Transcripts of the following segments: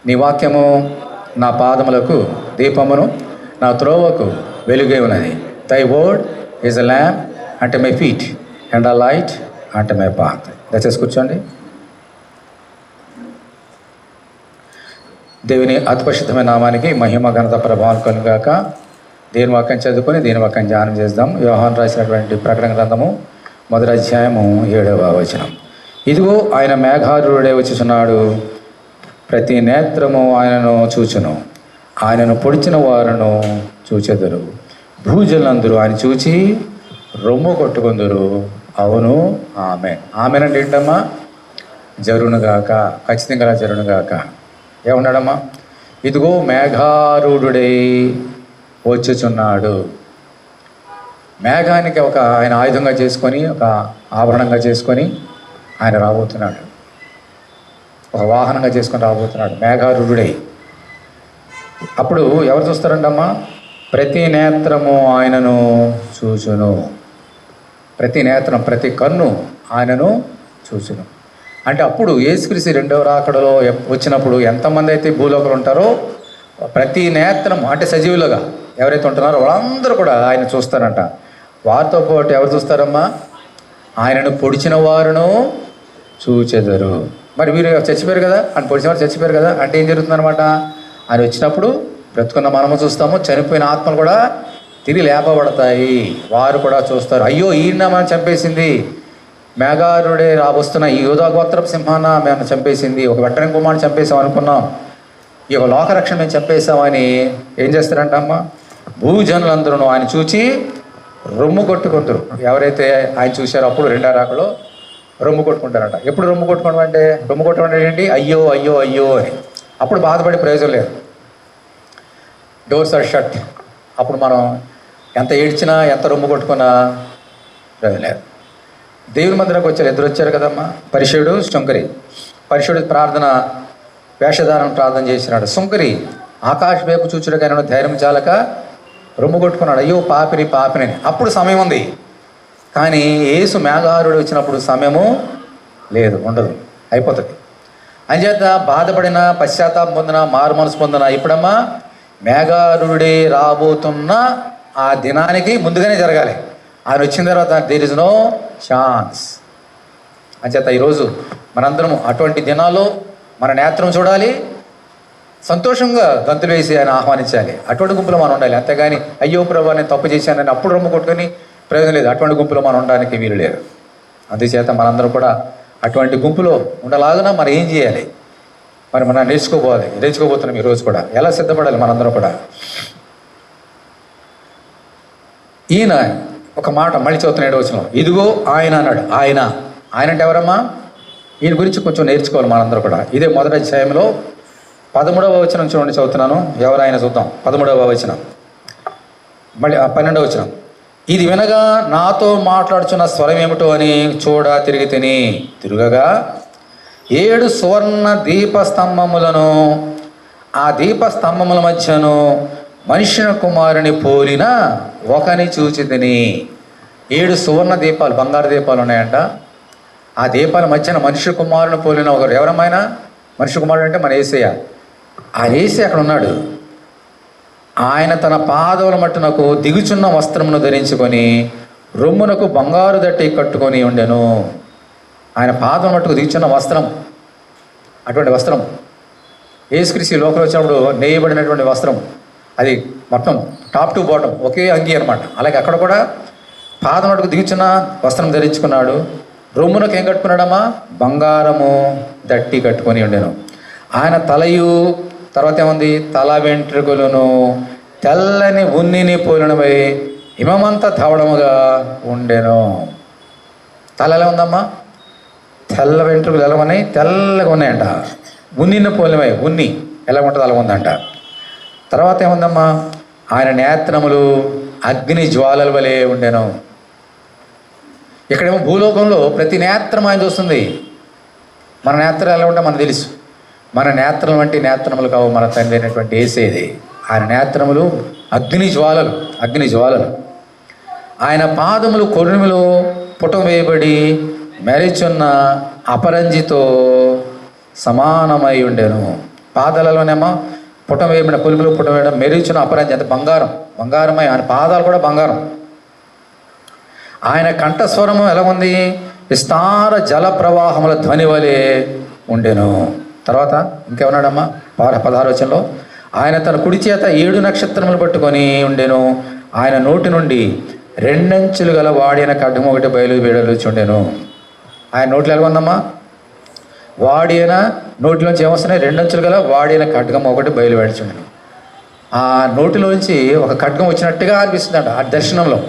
నీ వాక్యము నా పాదములకు దీపమును, నా త్రోవకు వెలుగై ఉన్నది. Thy word is a lamp unto my feet and a light unto my path. దయచేసి కూర్చోండి. దేవుని అతి పరిశుద్ధమైన నామానికి మహిమ ఘనత ప్రభావం కలుగాక. దేని వాక్యం చదువుకొని దేని వాక్యం ధ్యానం చేద్దాం. యోహాను రాసినటువంటి ప్రకటన గ్రంథము 1వ అధ్యాయము 7వ వచనం. ఇదిగో ఆయన మేఘారూఢుడై వచ్చుచున్నాడు, ప్రతి నేత్రము ఆయనను చూచును, ఆయనను పొడిచిన వారును చూచెదరు, భూజనులందరూ ఆయన చూచి రొమ్ము కొట్టుకుందరు. అవును ఆమెన్. ఆమెన్ అంటే ఏంటమ్మా? జరునుగాక, ఖచ్చితంగా జరునుగాక. ఏమన్నాడమ్మా? ఇదిగో మేఘారూఢుడై వచ్చుచున్నాడు. మేఘానికి ఒక ఆయన ఆయుధంగా చేసుకొని, ఒక ఆభరణంగా చేసుకొని ఆయన రాబోతున్నాడు, ఒక వాహనంగా చేసుకొని రాబోతున్నాడు మేఘారూఢుడై. అప్పుడు ఎవరు చూస్తారంటమ్మా? ప్రతి నేత్రము ఆయనను చూచును. ప్రతి నేత్రం, ప్రతి కన్ను ఆయనను చూచును. అంటే అప్పుడు యేసుక్రీస్తు రెండవ రాకడలో వచ్చినప్పుడు ఎంతమంది అయితే భూలోకంలో ఉంటారో ప్రతి నేత్రం, అంటే సజీవులుగా ఎవరైతే ఉంటున్నారో వాళ్ళందరూ కూడా ఆయన చూస్తారంట. వారితో పాటు ఎవరు చూస్తారమ్మా? ఆయనను పొడిచిన వారును చూచెదరు. మరి వీరు చచ్చిపోయారు కదా, ఆయన పొడిచిన వారు చచ్చిపోయారు కదా, అంటే ఏం జరుగుతుందనమాట? ఆయన వచ్చినప్పుడు బ్రతుకున్న మనము చూస్తాము, చనిపోయిన ఆత్మలు కూడా తిరిగి లేపబడతాయి. వారు కూడా చూస్తారు, అయ్యో ఈయన మనం చంపేసింది, మేఘారుడే రాబోస్తున్న ఈ యూదా గోత్రపు సింహాన మేము చంపేసింది, ఒక వెట్టని కుమారుని చంపేసాం అనుకున్నాం, ఈ యొక్క లోకరక్షణ మేము చంపేసామని ఏం చేస్తారంట అమ్మ? భూజనులందరూ ఆయన చూచి రొమ్ము కొట్టుకుంటారు. ఎవరైతే ఆయన చూశారో అప్పుడు రెండో రాకలో రొమ్ము కొట్టుకుంటారంట. ఎప్పుడు రొమ్ము కొట్టుకోవడం అంటే? రొమ్ము కొట్టుకోవడం ఏంటి? అయ్యో అయ్యో అయ్యో అని. అప్పుడు బాధపడే ప్రయోజనం లేదు. Doors are shut. అప్పుడు మనం ఎంత ఏడ్చినా, ఎంత రొమ్ము కొట్టుకున్నా ప్రయోజనం లేదు. దేవుని మందిరానికి వచ్చారు, ఇద్దరు వచ్చారు కదమ్మా, పరిశుడు శుంకరి. పరిశుడు ప్రార్థన, వేషధారణ ప్రార్థన చేసినాడు. శుంకరి ఆకాశ వైపు చూచుడుకైనా ధైర్యం చాలక రొమ్ము కొట్టుకున్నాడు, అయ్యో పాపిని పాపిని. అప్పుడు సమయం ఉంది, కానీ యేసు మేఘారుడు వచ్చినప్పుడు సమయము లేదు, ఉండదు, అయిపోతుంది. అంచేత బాధపడిన, పశ్చాత్తాపం పొందిన, మారు మనసు పొందిన ఇప్పుడమ్మా మేఘారుడే రాబోతున్న ఆ దినానికి ముందుగానే జరగాలి. ఆయన వచ్చిన తర్వాత దేర్ ఇస్ నో ఛాన్స్. అంచేత ఈరోజు మనందరము అటువంటి దినాల్లో మన నేత్రం చూడాలి, సంతోషంగా గంతులు వేసి ఆయన ఆహ్వానించాలి. అటువంటి గుంపులో మనం ఉండాలి. అంతేగాని అయ్యో ప్రభా నేను తప్పు చేశానని అప్పుడు రొమ్ము కొట్టుకొని ప్రయోజనం లేదు. అటువంటి గుంపులో మనం ఉండడానికి వీలు లేదు. అందుచేత మనందరం కూడా అటువంటి గుంపులో ఉండలాగా మనం ఏం చేయాలి? మరి మనం నేర్చుకోబోతున్నాం ఈరోజు కూడా. ఎలా సిద్ధపడాలి మనందరం కూడా? ఈయన ఒక మాట మళ్ళీ చదువుతున్న 7వ వచనం, ఇదిగో ఆయన అన్నాడు. ఆయన అంటే ఎవరమ్మా? ఈయన గురించి కొంచెం నేర్చుకోవాలి మనందరూ కూడా. ఇదే 1వ అధ్యాయంలో 13వ వచనం చూడండి, చదువుతున్నాను. ఎవరైనా చూద్దాం. 13వ వచనం, మళ్ళీ 12వ వచనం. ఇది వినగా నాతో మాట్లాడుచున్న స్వరం ఏమిటో అని చూడ తిరగగా 7 సువర్ణ దీపస్తంభములను, ఆ దీపస్తంభముల మధ్యను మనుష్య కుమారుని పోలిన ఒకని చూచితిని. 7 సువర్ణ దీపాలు, బంగారు దీపాలు ఉన్నాయంట. ఆ దీపాల మధ్యన మనుష్య కుమారుని పోలిన ఒకరు. ఎవరమైనా మనుష్య కుమారుడు అంటే మన యేసయ్య. ఆ యేసయ్య అక్కడ ఉన్నాడు. ఆయన తన పాదముల మట్టునకు దిగుచున్న వస్త్రమును ధరించుకొని రొమ్మునకు బంగారు దట్టి కట్టుకొని ఉండెను. ఆయన పాదం మట్టుకు దిగుచున్న వస్త్రం, అటువంటి వస్త్రం యేసుక్రీస్తు లోకంలో వచ్చినప్పుడు నేయబడినటువంటి వస్త్రం. అది మొత్తం టాప్ టు బాటం ఒకే అంగీ అనమాట. అలాగే అక్కడ కూడా పాదం మట్టుకు దిగుచున్న వస్త్రం ధరించుకున్నాడు. రొమ్మునకు ఏం కట్టుకున్నాడమ్మా? బంగారము దట్టి కట్టుకొని ఉండెను. ఆయన తలయు, తర్వాత ఏముంది? తల వెంట్రుకలను తెల్లని ఉన్నిని పోలినవై హిమమంతా ధవడముగా ఉండెను. తల ఎలా ఉందమ్మా? తెల్ల వెంట్రుకలు ఎలా ఉన్నాయి? తెల్లగా ఉన్నాయంట. ఉన్నిని పోలినవై, ఉన్ని ఎలా ఉంటుంది అలా ఉందంట. తర్వాత ఏముందమ్మా? ఆయన నేత్రములు అగ్ని జ్వాలల వలె ఉండెను. ఇక్కడేమో భూలోకంలో ప్రతి నేత్రం ఆయన చూస్తుంది. మన నేత్రం ఎలా ఉంటే మనకు తెలుసు. మన నేత్రం వంటి నేత్రములు కావు మన తండ్రి అయినటువంటి యేసేది. ఆయన నేత్రములు అగ్ని జ్వాలలు. ఆయన పాదములు కొర్రములు పుటం వేయబడి మెరిచున్న అపరంజితో సమానమై ఉండెను. పాదాలలోనేమో పుటం వేయబడిన పులుపులు పుటం వేయడం మెరుగుచున్న అపరంజి, అంత బంగారమై ఆయన పాదాలు కూడా బంగారం. ఆయన కంఠస్వరము ఎలా ఉంది? విస్తార జల ప్రవాహముల ధ్వని వలె ఉండెను. తర్వాత ఇంకేమన్నాడమ్మా 16వ వచనంలో, ఆయన తన కుడి చేత 7 నక్షత్రములు పట్టుకొని ఉండెను. ఆయన నోటి నుండి 2 అంచులు గల వాడిన ఖడ్గము ఒకటి బయలువెడలుచుండెను. ఆయన నోట్లో ఎలా ఉందమ్మా? వాడిన నోటిలోంచి ఏమొస్తున్నాయి? 2 అంచులు గల వాడిన ఖడ్గం ఒకటి బయలువెడుచుండెను. ఆ నోటిలోంచి ఒక ఖడ్గం వచ్చినట్టుగా అనిపిస్తుంది అంట ఆ దర్శనంలో.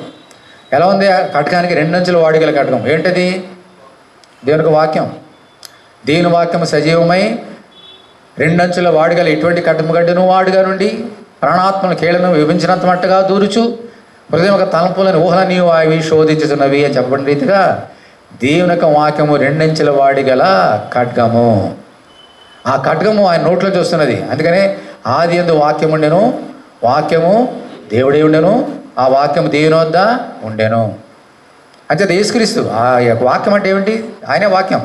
ఎలా ఉంది? ఆ ఖడ్గానికి 2 అంచులు వాడిగల ఖడ్గం ఏంటది? దేవునికి వాక్యం. దేవుని వాక్యం సజీవమై 2 అంచుల వాడిగల ఎటువంటి ఖడ్గము గడ్డను వాడిగా నుండి ప్రాణాత్మను కీళ్లను విభించినంత మట్టుగా దూరుచు హృదయం ఒక తలంపులను ఊహలని అవి శోధించుతున్నవి అని చెప్పబడిన రీతిగా దేవుని యొక్క వాక్యము 2 అంచుల వాడిగల ఖడ్గము. ఆ ఖడ్గము ఆయన నోట్లో చూస్తున్నది. అందుకనే ఆది యందు వాక్యం ఉండెను, వాక్యము దేవుడే ఉండెను, ఆ వాక్యము దేవుని వద్ద ఉండెను. అంటే యేసుక్రీస్తు. ఆ వాక్యం అంటే ఏమిటి? ఆయనే వాక్యం.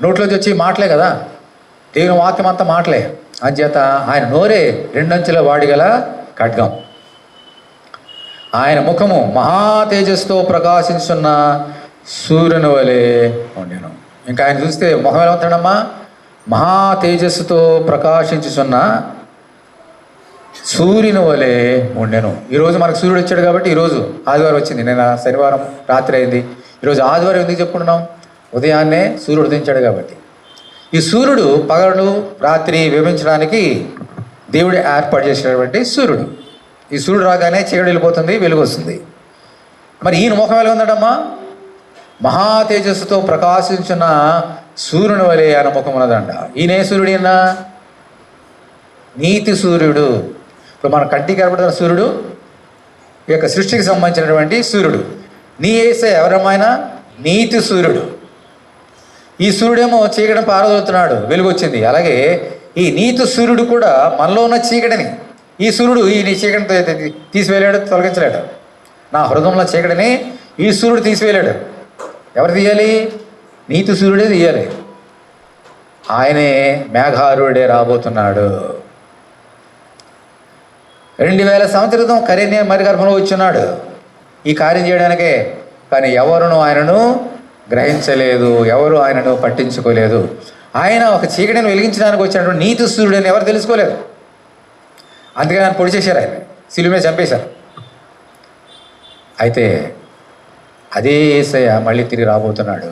నోట్లోంచి వచ్చి మాటలే కదా, దేవుని వాక్యం అంతా మాటలే. అంచేత ఆయన నోరే 2 అంచుల వాడిగల ఖడ్గం. ఆయన ముఖము మహా తేజస్సుతో ప్రకాశించున్న సూర్యుని వలె ఉండెను. ఇంకా ఆయన చూస్తే ముఖం ఎలా ఉంటాడమ్మా? మహా తేజస్సుతో ప్రకాశించుచున్న సూర్యుని వలె ఉండెను. ఈరోజు మనకు సూర్యుడు వచ్చాడు కాబట్టి ఈరోజు ఆదివారం వచ్చింది. నేను శనివారం రాత్రి అయింది. ఈరోజు ఆదివారం ఎందుకు చెప్పుకుంటున్నాం? ఉదయాన్నే సూర్యుడు ఉదయించాడు కాబట్టి. ఈ సూర్యుడు పగలు రాత్రి విభజించడానికి దేవుడు ఏర్పాటు చేసినటువంటి సూర్యుడు. ఈ సూర్యుడు రాగానే చీకటి వెళ్ళిపోతుంది, వెలుగు వస్తుంది. మరి ఈయన ముఖం ఎలా ఉందటమ్మా? మహా తేజస్సుతో ప్రకాశించిన సూర్యుని వలె ఆయన ముఖం ఉన్నదంట. ఈయనే సూర్యుడు, ఈయన నీతి సూర్యుడు. ఇప్పుడు మన కంటికి కనబడుతున్న సూర్యుడు ఈ యొక్క సృష్టికి సంబంధించినటువంటి సూర్యుడు. నీ యేసయ్య ఎవరమైనా నీతి సూర్యుడు. ఈ సూర్యుడేమో చీకటిని పారదోలుతున్నాడు, వెలుగు వచ్చింది. అలాగే ఈ నీతి సూర్యుడు కూడా మనలో ఉన్న చీకటిని, ఈ సూర్యుడు ఈ నీ చీకటిని తీసివేయలేడు, తొలగించలేడు. నా హృదయంలో చీకటిని ఈ సూర్యుడు తీసివేయలేడు. ఎవరు తీయాలి? నీతి సూర్యుడే తీయాలి. ఆయనే మేఘారుడే రాబోతున్నాడు. 2000 సంవత్సరాల క్రితం కరేన్య మరి గర్భంలో వచ్చున్నాడు ఈ కార్యం చేయడానికే. కానీ ఎవరును ఆయనను గ్రహించలేదు, ఎవరు ఆయనను పట్టించుకోలేదు. ఆయన ఒక చీకటిని వెలిగించడానికి వచ్చినటువంటి నీతి సూర్యుడని ఎవరు తెలుసుకోలేదు. అందుకని ఆయన పొడి చేశారు, ఆయన శిలువ మీద చంపేశారు. అయితే అదే యేసయ్య మళ్ళీ తిరిగి రాబోతున్నాడు.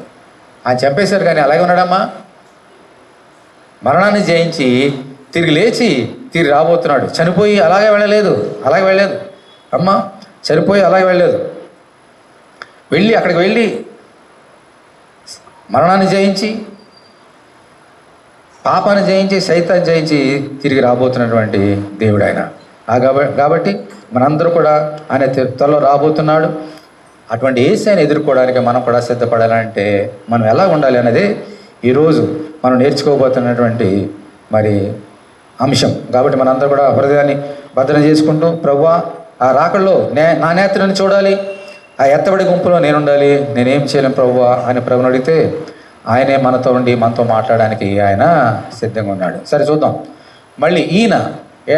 ఆయన చంపేశారు కానీ అలాగే ఉన్నాడమ్మా. మరణాన్ని జయించి తిరిగి లేచి తిరిగి రాబోతున్నాడు. చనిపోయి అలాగే వెళ్ళలేదు అమ్మా. చనిపోయి అలాగే వెళ్ళలేదు. అక్కడికి వెళ్ళి మరణాన్ని జయించి, పాపాన్ని జయించి, సైతాన్ని జయించి తిరిగి రాబోతున్నటువంటి దేవుడు ఆయన. కాబట్టి మనందరూ కూడా ఆయన త్వరలో రాబోతున్నాడు. అటువంటి యేసయ్యను ఎదుర్కోవడానికి మనం కూడా సిద్ధపడాలంటే మనం ఎలా ఉండాలి అనేది ఈరోజు మనం నేర్చుకోబోతున్నటువంటి మరి అంశం. కాబట్టి మనందరూ కూడా హృదయాన్ని భద్రం చేసుకుంటూ, ప్రభువా ఆ రాకల్లో నా నేత్రాన్ని చూడాలి, ఆ ఎత్తబడి గుంపులో నేను ఉండాలి, నేనేం చేయలేను ప్రభువా అని ప్రభుని అడిగితే ఆయనే మనతో ఉండి మనతో మాట్లాడడానికి ఆయన సిద్ధంగా ఉన్నాడు. సరే చూద్దాం. మళ్ళీ ఈయన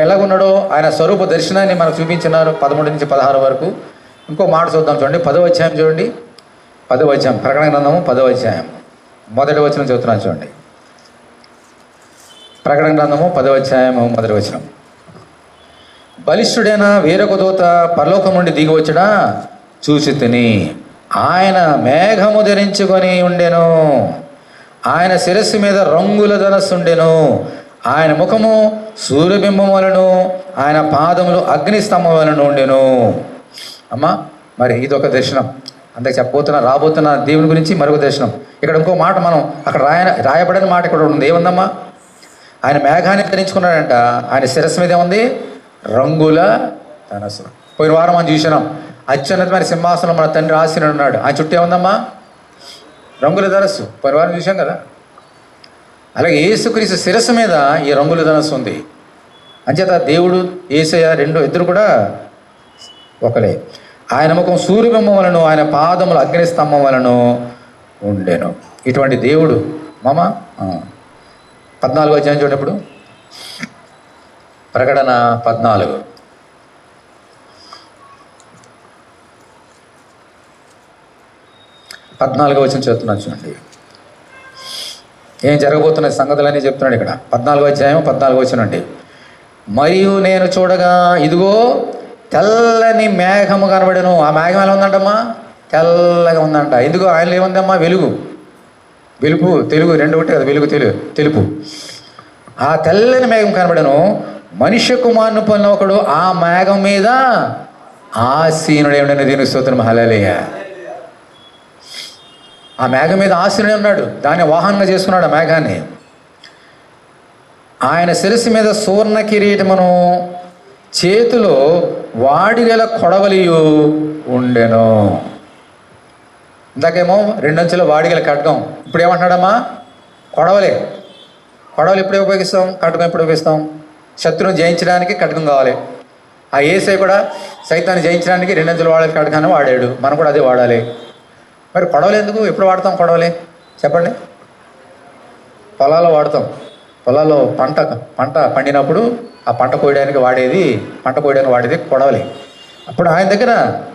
ఎలాగున్నాడో ఆయన స్వరూప దర్శనాన్ని మనకు చూపించినారు 13 నుంచి 16 వరకు. ఇంకో మాట చూద్దాం, చూడండి 10వ అధ్యాయం చూడండి. 10వ అధ్యాయం ప్రకటన గ్రంథము 10వ అధ్యాయం 1వ వచనం చదువుతున్నాను చూడండి. ప్రకటన గ్రంథము 10వ అధ్యాయం 1వ వచనం. బలిష్ఠుడైన వేరొక దూత పరలోకం నుండి దిగి వచ్చడా చూసి తిని, ఆయన మేఘము ధరించుకొని ఉండెను, ఆయన శిరస్సు మీద రంగుల ధనస్సు ఉండెను, ఆయన ముఖము సూర్యబింబం వలను, ఆయన పాదములు అగ్నిస్తంభం వలను ఉండెను. అమ్మా మరి ఇదొక దర్శనం. అందుకే చెప్పబోతున్న రాబోతున్న దేవుని గురించి మరొక దర్శనం. ఇక్కడ ఇంకో మాట మనం అక్కడ రాయబడిన మాట ఇక్కడ ఉంది. ఏముందమ్మా? ఆయన మేఘాన్ని ధరించుకున్నాడంట. ఆయన శిరస్సు మీద ఏముంది? రంగుల ధనస్సు. పోయిన వారం మనం చూసినాం, అత్యున్నతమైన సింహాసనం మన తండ్రి ఆశీనుడు ఉన్నాడు. ఆయన చుట్టూ ఏముందమ్మా? రంగుల ధనస్సు. పోయిన వారం చూసాం కదా. అలాగే యేసుక్రీస్తు శిరస్సు మీద ఈ రంగుల ధనస్సు ఉంది. అంచేత దేవుడు యేసయ్య ఇద్దరు కూడా ఒకలే. ఆయన ముఖం సూర్యబింబం వలను, ఆయన పాదములు అగ్నిస్తంభం వలను ఉండెను. ఇటువంటి దేవుడు మామ 14వ అధ్యాయం చూడప్పుడు ప్రకటన 14. వచనం చదువుతున్నాను చూడండి. ఏం జరగబోతున్న సంగతులన్నీ చెప్తున్నాడు ఇక్కడ. 14వ అధ్యాయం 14వ వచనం అండి. మరియు నేను చూడగా ఇదిగో తెల్లని మేఘము కనబడెను. ఆ మేఘం ఎలా ఉందంటమ్మా? తెల్లగా ఉందంట. ఎందుకు? ఆయనలో ఏముందమ్మా? వెలుగు తెలుగు రెండు ఒకటి కదా, వెలుగు తెలుపు. ఆ తెల్లని మేఘం కనబడెను. మనుష్య కుమారుని పొందిన ఒకడు ఆ మేఘం మీద ఆసీనుడై ఉండెను. దీనికి స్తోత్రం, హల్లెలూయా. ఆ మేఘం మీద ఆసీనుడై ఉన్నాడు. దాన్ని వాహనంగా చేసుకున్నాడు ఆ మేఘాన్ని. ఆయన శిరస్సు మీద సువర్ణ కిరీటమును, చేతిలో వాడిగల కొడవలియు ఉండెను. ఇందాకేమో 2 అంచెల వాడిగల ఖడ్గం. ఇప్పుడు ఏమంటున్నాడమ్మా? కొడవలి ఎప్పుడే ఉపయోగిస్తాం? ఖడ్గం ఎప్పుడు ఉపయోగిస్తాం? శత్రువుని జయించడానికి ఖడ్గం కావాలి. ఆ యేసయ్య కూడా సైతాన్ని జయించడానికి 2 అంచెల వాడిగల ఖడ్గాన్ని వాడాడు. మనం కూడా అదే వాడాలి. మరి కొడవలి ఎందుకు? ఎప్పుడు వాడతాం కొడవలి? చెప్పండి. పొలాల్లో వాడతాం. పొలాల్లో పంట పండినప్పుడు ఆ పంట కోయడానికి వాడేది కొడవలి. అప్పుడు ఆయన దగ్గర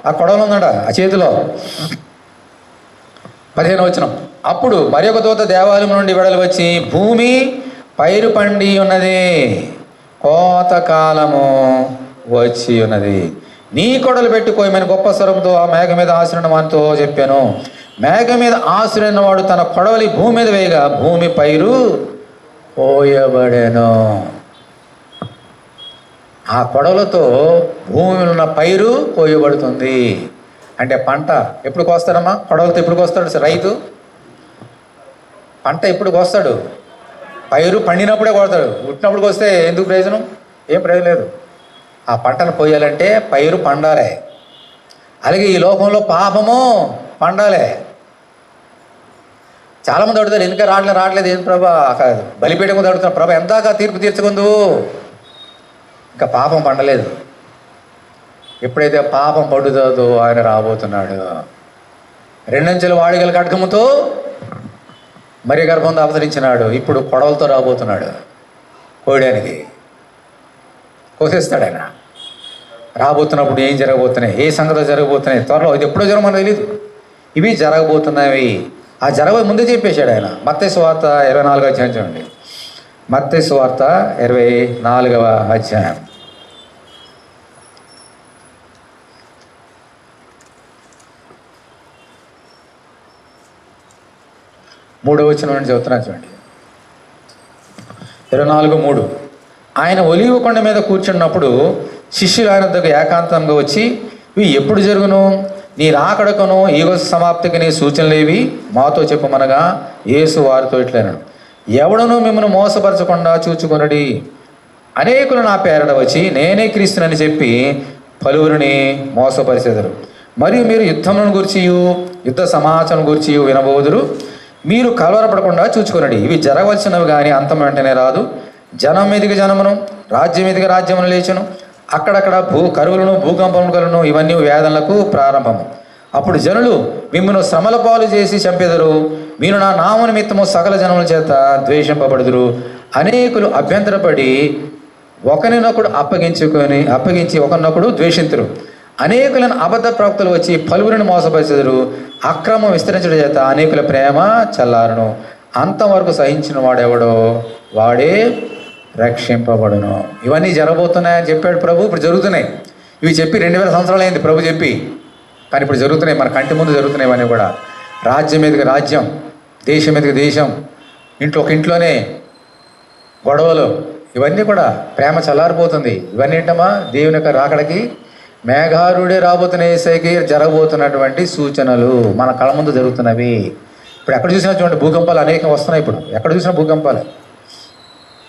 ఆ కొడవలి ఉందట ఆ చేతిలో. 15వ వచనం. అప్పుడు మరి ఒక దూత దేవాలయం నుండి వెడలు వచ్చి, భూమి పైరు పండి ఉన్నది, కోతకాలము వచ్చి ఉన్నది, నీ కొడలు పెట్టుకోయమని గొప్ప స్వరంతో ఆ మేఘ మీద ఆశ్రయిన వానితో చెప్పాను. మేఘం మీద ఆశ్రయిన వాడు తన కొడవలి భూమి మీద వేయగా భూమి పైరు కోయబడెను. ఆ కొడవలతో భూమిలో ఉన్న పైరు కోయబడుతుంది. అంటే పంట ఎప్పుడు కోస్తాడమ్మా? కొడవలతో ఎప్పుడు కోస్తాడు రైతు? పంట ఎప్పుడు కోస్తాడు? పైరు పండినప్పుడే కోస్తాడు. ఉట్టినప్పుడు కోస్తే ఎందుకు ప్రయోజనం? ఏం ప్రయోజనం లేదు. ఆ పంటను కోయాలంటే పైరు పండాలి. అలాగే ఈ లోకంలో పాపము పండాలి. చాలామంది అడుగుతారు, ఎందుకు రావట్లేదు ఏం ప్రభా? కాదు, బలిపీఠం ముందు అడుగుతున్నారు, ప్రభా ఎందాక తీర్పు తీర్చుకుందు? ఇంకా పాపం పండలేదు. ఎప్పుడైతే పాపం పడుతుందో ఆయన రాబోతున్నాడు. 2 అంచెల వాడిగల ఖడ్గముతో మరి గర్భంతో అవతరించినాడు. ఇప్పుడు కొడవలతో రాబోతున్నాడు కోయడానికి. కోసేస్తాడు ఆయన. రాబోతున్నప్పుడు ఏం జరగబోతున్నాయి, ఏ సంగతులు జరగబోతున్నాయి త్వరలో, ఇది ఎప్పుడో జరగమని తెలియదు, ఇవి జరగబోతున్నవి. ఆ జరగబోయే ముందే చెప్పేశాడు ఆయన. మత్తయి సువార్త 24వ అధ్యాయం చూడండి. మత్తయి సువార్త 24వ అధ్యాయం. 3వ వచనం నుండి చదువుతున్నాను చూడండి. 24:3. ఆయన ఒలీవ కొండ మీద కూర్చున్నప్పుడు శిష్యులు ఆయన దగ్గర ఏకాంతంగా వచ్చి, ఇవి ఎప్పుడు జరుగును? నీ రాకడకును యుగ సమాప్తికి నీ సూచనలేవి మాతో చెప్పమనగా యేసు వారితో ఇట్లనెను, ఎవడనూ మిమ్మల్ని మోసపరచకుండా చూచుకొనుడి. అనేకులు నా పేరట వచ్చి నేనే క్రీస్తునని చెప్పి పలువురిని మోసపరిచెదరు. మరియు మీరు యుద్ధములను గుర్చియు యుద్ధ సమాచారం గుర్చియు వినబోదురు. మీరు కలవరపడకుండా చూచుకొనుడి. ఇవి జరగవలసినవి కానీ అంతం వెంటనే రాదు. జనం మీదికి జనమును, రాజ్యం మీదికి రాజ్యమును లేచును. అక్కడక్కడ కరువులను భూకంపములు కలును. ఇవన్నీ వేదనలకు ప్రారంభము. అప్పుడు జనులు మిమ్మల్ని శ్రమల పాలు చేసి చంపెదరు. మీరు నా నామ నిమిత్తము సకల జనముల చేత ద్వేషింపబడుదురు. అనేకులు అభ్యంతరపడి ఒకరినొకడు అప్పగించి ఒకరినొకడు ద్వేషింతురు. అనేకులను అబద్ధ ప్రవక్తలు వచ్చి పలువురిని మోసపరిచెదరు. అక్రమం విస్తరించడం చేత అనేకుల ప్రేమ చల్లారును. అంతవరకు సహించిన వాడెవడో వాడే రక్షింపబడును. ఇవన్నీ జరగబోతున్నాయని చెప్పాడు ప్రభు. ఇప్పుడు జరుగుతున్నాయి. ఇవి చెప్పి 2000 సంవత్సరాలు అయింది ప్రభు చెప్పి. కానీ ఇప్పుడు జరుగుతున్నాయి, మన కంటి ముందు జరుగుతున్నాయి. ఇవన్నీ కూడా రాజ్యం మీదకి రాజ్యం, దేశం మీదకి దేశం, ఒక ఇంట్లోనే గొడవలు, ఇవన్నీ కూడా ప్రేమ చల్లారిపోతుంది. ఇవన్నీ ఏంటమ్మా? దేవుని యొక్క రాకడకి మేఘారుడే రాబోతున్న యేసయ్యకి జరగబోతున్నటువంటి సూచనలు మన కళ్ళ ముందు జరుగుతున్నవి. ఇప్పుడు ఎక్కడ చూసినా చూడండి, భూకంపాలు అనేకం వస్తున్నాయి. ఇప్పుడు ఎక్కడ చూసినా భూకంపాలు,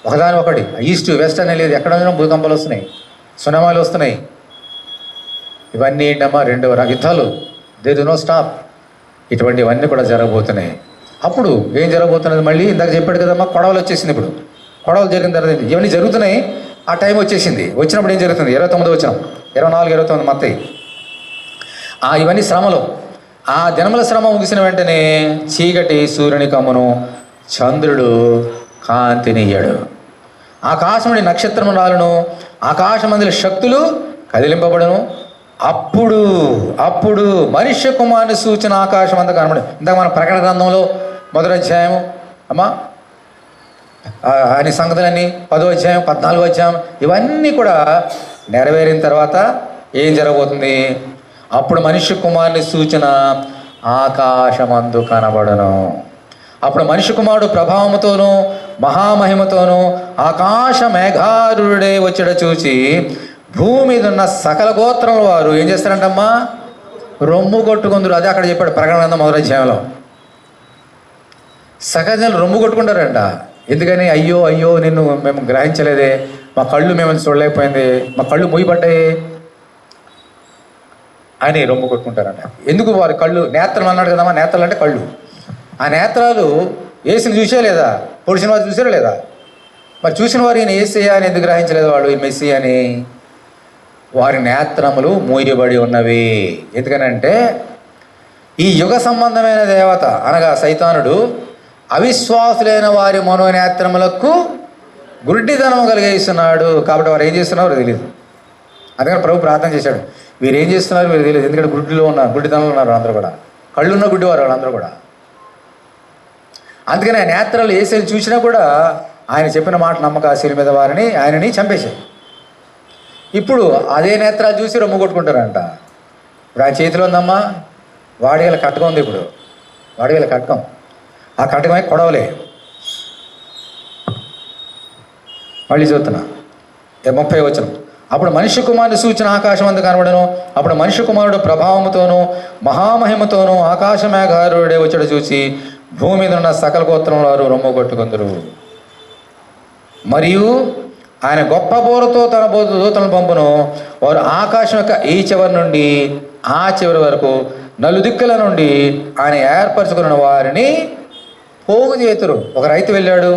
ఒకదాని ఒకటి, ఈస్ట్ వెస్ట్ అనే లేదు, ఎక్కడ చూసినా భూకంపాలు వస్తున్నాయి, సునామీలు వస్తున్నాయి. ఇవన్నీ ఏంటమ్మా? 2 యుద్ధాలు. They do no stop. ఇటువంటివన్నీ కూడా జరగబోతున్నాయి. అప్పుడు ఏం జరగబోతున్నది? మళ్ళీ ఇందాక చెప్పాడు కదమ్మా, కొడవలు వచ్చేసింది. ఇప్పుడు కొడవలు జరిగిన తర్వాత ఇవన్నీ జరుగుతున్నాయి. ఆ టైం వచ్చేసింది. వచ్చినప్పుడు ఏం జరుగుతుంది? 29వ వచనం, 24, 29 మత్తయి. ఇవన్నీ శ్రమలు. ఆ దినముల శ్రమ ముగిసిన వెంటనే చీకటి సూర్యుని కమ్మును, చంద్రుడు కాంతినియ్యడు. ఆకాశముడి నక్షత్రములను ఆకాశమందుల శక్తులు కదిలింపబడను. అప్పుడు అప్పుడు మనుష్య కుమారుని సూచన ఆకాశం అంతా కనబడి. ఇందాక మన ప్రకటన గ్రంథంలో 1వ అధ్యాయం అమ్మా అన్ని సంగతులన్నీ 10వ అధ్యాయం 14వ అధ్యాయం ఇవన్నీ కూడా నెరవేరిన తర్వాత ఏం జరగబోతుంది? అప్పుడు మనుష్య కుమారుని సూచన ఆకాశమందు కనబడను. అప్పుడు మనుష్య కుమారుడు ప్రభావముతోనూ మహామహిమతోనూ ఆకాశ మేఘారుడే వచ్చేట చూచి భూమి మీద ఉన్న సకల గోత్రముల వారు ఏం చేస్తారంటమ్మా? రొమ్ము కొట్టుకుందరు. అదే అక్కడ చెప్పాడు ప్రకటన గ్రంథం 1వ అధ్యాయంలో. సకల జనులు రొమ్ము కొట్టుకుంటారంట. ఎందుకని? అయ్యో అయ్యో నిన్ను మేము గ్రహించలేదే, మా కళ్ళు మేము చూడలేకపోయింది, మా కళ్ళు మూయబడ్డాయి అని రొమ్ము కొట్టుకుంటారంట. ఎందుకు? వారి కళ్ళు నేత్రాలు అన్నాడు కదమ్మా, నేత్రాలు అంటే కళ్ళు. ఆ నేత్రాలు యేసుని చూసే లేదా? పొడిచిన వారు చూసారా లేదా? మరి చూసిన వారు ఈయన యేసయ్య అని ఎందుకు గ్రహించలేదు వాడు ఈ మెస్సీ అని? వారి నేత్రములు మూయబడి ఉన్నవి. ఎందుకనంటే ఈ యుగ సంబంధమైన దేవత అనగా సైతానుడు అవిశ్వాసులైన వారి మనోనేత్రములకు గుడ్డితనం కలిగేస్తున్నాడు. కాబట్టి వారు ఏం చేస్తున్నారో తెలియదు. అందుకని ప్రభు ప్రార్థన చేశాడు, వీరు ఏం చేస్తున్నారు మీరు తెలియదు. ఎందుకంటే గుడ్డితనంలో ఉన్నారు అందరూ కూడా, కళ్ళున్న గుడ్డివారు వాళ్ళందరూ కూడా. అందుకని ఆ నేత్రాలు యేసుని చూసినా కూడా ఆయన చెప్పిన మాట నమ్మక శిలువ మీద వారిని ఆయనని చంపేశారు. ఇప్పుడు అదే నేత్రాలు చూసి రొమ్ము కొట్టుకుంటారంట. ఇప్పుడు ఆయన చేతిలో ఉందమ్మా వాడిగల కట్టకం ఉంది. ఇప్పుడు వాడిగల కట్టకం, ఆ కట్టకమే కొడవలే. మళ్ళీ చూస్తున్నా 30వ వచనం. అప్పుడు మనుష్య కుమారుడు సూచన ఆకాశం అందు కనబడను. అప్పుడు మనుష్య కుమారుడు ప్రభావముతోనూ మహామహిమతోనూ ఆకాశ మేఘారుడే వచ్చాడు చూసి భూమి మీద ఉన్న సకల గోత్రం వారు రొమ్ము కొట్టుకుందరు. మరియు ఆయన గొప్ప బోరతో తన దూతలను పంపును. వారు ఆకాశం యొక్క ఈ చివరి నుండి ఆ చివరి వరకు నలుదిక్కుల నుండి ఆయన ఏర్పరచుకున్న వారిని పోగు చేతురు. ఒక రైతు వెళ్ళాడు,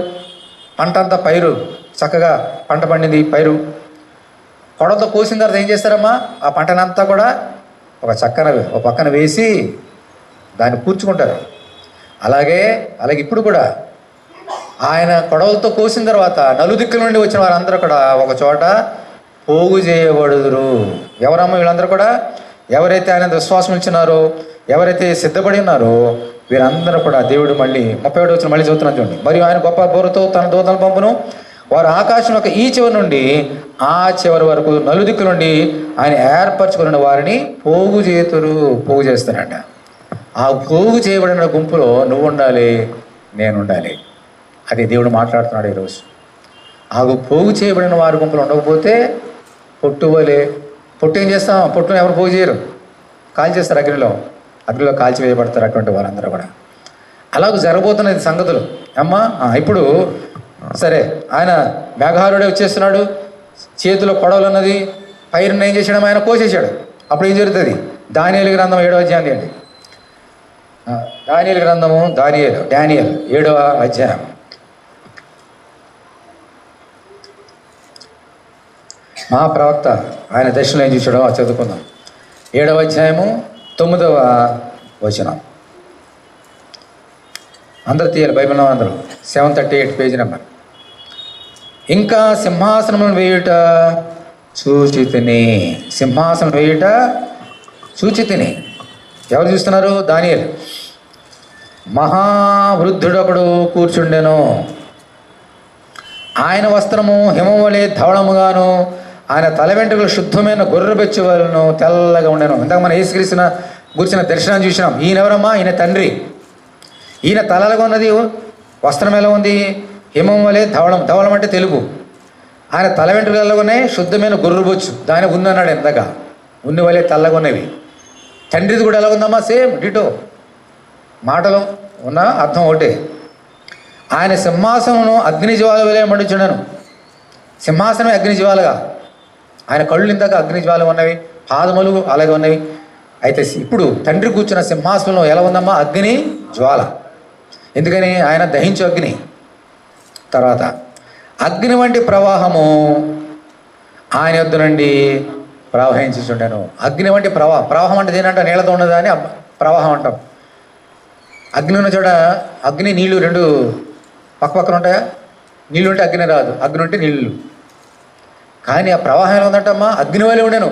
పంట అంతా పైరు చక్కగా పంట పండింది, పైరు కొడవతో కోసిన తర్వాత ఏం చేస్తారమ్మా? ఆ పంటనంతా కూడా ఒక పక్కన వేసి దాన్ని కూర్చుకుంటారు. అలాగే ఇప్పుడు కూడా ఆయన కొడవలతో కోసిన తర్వాత నలుదిక్కుల నుండి వచ్చిన వారందరూ కూడా ఒక చోట పోగు చేయబడుదురు. ఎవరమ్మా వీళ్ళందరూ కూడా? ఎవరైతే ఆయన విశ్వాసం ఇచ్చినారో, ఎవరైతే సిద్ధపడి ఉన్నారో వీరందరూ కూడా దేవుడు మళ్ళీ 31వ వచనం మళ్ళీ చదువుతున్నాను చూడండి. మరియు ఆయన గొప్ప బోరతో తన దూతలను పంపును. వారు ఆకాశం యొక్క ఈ చివరి నుండి ఆ చివరి వరకు నలుదిక్కుల నుండి ఆయన ఏర్పరచుకున్న వారిని పోగు చేస్తారంట. ఆ పోగు చేయబడిన గుంపులో నువ్వు ఉండాలి, నేను ఉండాలి. అది దేవుడు మాట్లాడుతున్నాడు ఈరోజు. ఆ పోగు చేయబడిన వారి గుంపులు ఉండకపోతే పొట్టు ఏం చేస్తాం? పొట్టును ఎవరు పోగు చేయరు, కాల్ చేస్తారు, అగ్నిలో కాల్చివేయబడతారు అటువంటి వారందరూ కూడా. అలాగ జరగబోతున్నది సంగతులు అమ్మా. ఇప్పుడు సరే ఆయన మేఘారుడే వచ్చేస్తున్నాడు, చేతిలో కొడవలు ఉన్నది, పైరుని ఏం చేశాడు? ఆయన కోసేశాడు. అప్పుడు ఏం జరుగుతుంది? దానియేలు గ్రంథం 7వ అధ్యాయం అండి. దానియేలు గ్రంథము డానియేల్ 7వ అధ్యాయం. మహాప్రవక్త ఆయన దర్శనం ఏం చూశాడో చదువుకుందాం. 7వ అధ్యాయము 9వ వచనం. అందరు తీయాలి బైబిల్లో, అందరూ 738 పేజీ నెంబర్. ఇంకా సింహాసనం వేయుట చూచితిని. సింహాసనం వేయుట చూచితిని. ఎవరు చూస్తున్నారు? దానియేలు. మహావృద్ధుడొకడు కూర్చుండెను. ఆయన వస్త్రము హిమం వలె ధవళముగాను, ఆయన తల వెంట్రుకలు శుద్ధమైన గొర్రె బెచ్చు వలెను తెల్లగా ఉండెను. ఇందాక మనం యేసుక్రీస్తున గురించిన దర్శనాన్ని చూసినాం. ఈయన ఎవరమ్మా? ఈయన తండ్రి. ఈయన తలగా ఉన్నది, వస్త్రం ఎలా ఉంది? హిమం వలె ధవళం అంటే తెలుగు. ఆయన తల వెంట్రుకలు ఎలా ఉన్నాయి? శుద్ధమైన గొర్రెబొచ్చు, దాని ఉందన్నాడు ఎందాక. ఉన్ని వలె తెల్లగా ఉన్నవి. తండ్రిది కూడా ఎలా ఉందమ్మా? Same ditto. మాటలో ఉన్న అర్థం ఒకటే. ఆయన సింహాసనమును అగ్నిజ్వాల వలె మండుచుండెను. సింహాసనమే అగ్నిజ్వాలగా. ఆయన కళ్ళు ఇందాక అగ్నిజ్వాల ఉన్నవి, పాదములు అలాగే ఉన్నవి. అయితే ఇప్పుడు తండ్రి కూర్చున్న సింహాసనంలో ఎలా ఉందమ్మా? అగ్ని జ్వాల. ఎందుకని? ఆయన దహించు అగ్ని. తర్వాత అగ్ని వంటి ప్రవాహము ఆయన యొద్ద నుండి ప్రవహించుచుండెను. అగ్ని వంటి ప్రవాహం అంటే ఏంటంటే నీళ్ళతో ఉన్నదా అని ప్రవాహం అంటాం. అగ్ని ఉన్న చోట అగ్ని నీళ్లు రెండు పక్కన ఉంటాయా? నీళ్ళు ఉంటే అగ్ని రాదు, అగ్ని ఉంటే నీళ్ళు. కానీ ఆ ప్రవాహం ఎలా ఉందంటమ్మా? అగ్ని వలె ఉండేను,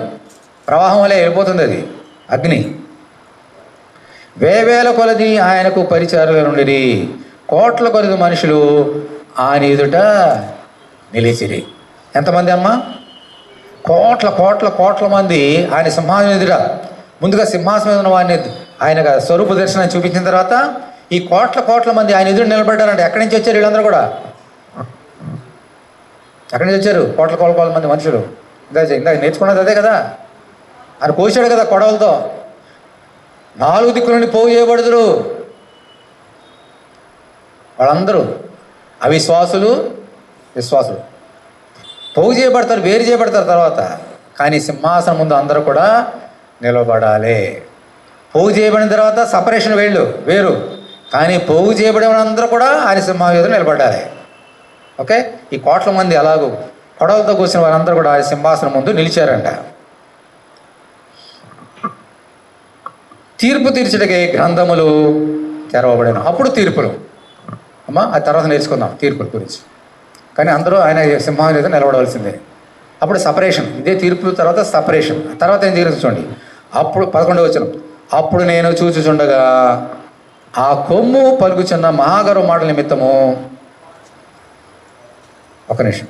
ప్రవాహం వలె వెళ్ళిపోతుంది అది అగ్ని. వేవేల కొలది ఆయనకు పరిచారులు నుండి, కోట్ల కొలది మనుషులు ఆయన ఎదుట నిలిచిరి. ఎంతమంది అమ్మా? కోట్ల కోట్ల కోట్ల మంది ఆయన సింహాసనం ఎదుట. ముందుగా సింహాసనం ఉన్న వాడిని ఆయన స్వరూప దర్శనం చూపించిన తర్వాత ఈ కోట్ల కోట్ల మంది ఆయన ఎదురు నిలబడ్డారంటే ఎక్కడి నుంచి వచ్చారు వీళ్ళందరూ కూడా? ఎక్కడి నుంచి వచ్చారు? కోట్ల కోట్ల మంది మనుషులు. ఇందాక నేర్చుకున్నది అదే కదా. ఆయన కోసాడు కదా కొడవలతో. 4 దిక్కుల నుండి పోగు చేయబడుదురు వాళ్ళందరూ. అవిశ్వాసులు, విశ్వాసులు పోగు చేయబడతారు, వేరు చేయబడతారు తర్వాత. కానీ సింహాసనం ముందు అందరూ కూడా నిలబడాలి. పోగు చేయబడిన తర్వాత సపరేషన్ వేరు. కానీ పోగు చేయబడిన అందరూ కూడా ఆయన సింహాసనం ఎదురు నిలబడాలి. ఓకే, ఈ కోట్ల మంది అలాగూ కొడవలతో కూర్చున్న వారందరూ కూడా ఆయన సింహాసనం ముందు నిలిచారంట. తీర్పు తీర్చడానికి గ్రంథములు తెరవబడిన. అప్పుడు తీర్పులు అమ్మా, ఆ తర్వాత నేర్చుకుందాం తీర్పుల గురించి. కానీ అందరూ ఆయన సింహాసనం ఎదురు నిలబడవలసిందే. అప్పుడు సపరేషన్. ఇదే తీర్పుల తర్వాత సపరేషన్. తర్వాత ఏం జరిగింది చూడండి. అప్పుడు 11వ వచనం. అప్పుడు నేను చూచుచుండగా ఆ కొమ్ము పలుకుచున్న మహాగర్వ మాట నిమిత్తము, ఒక నిమిషం,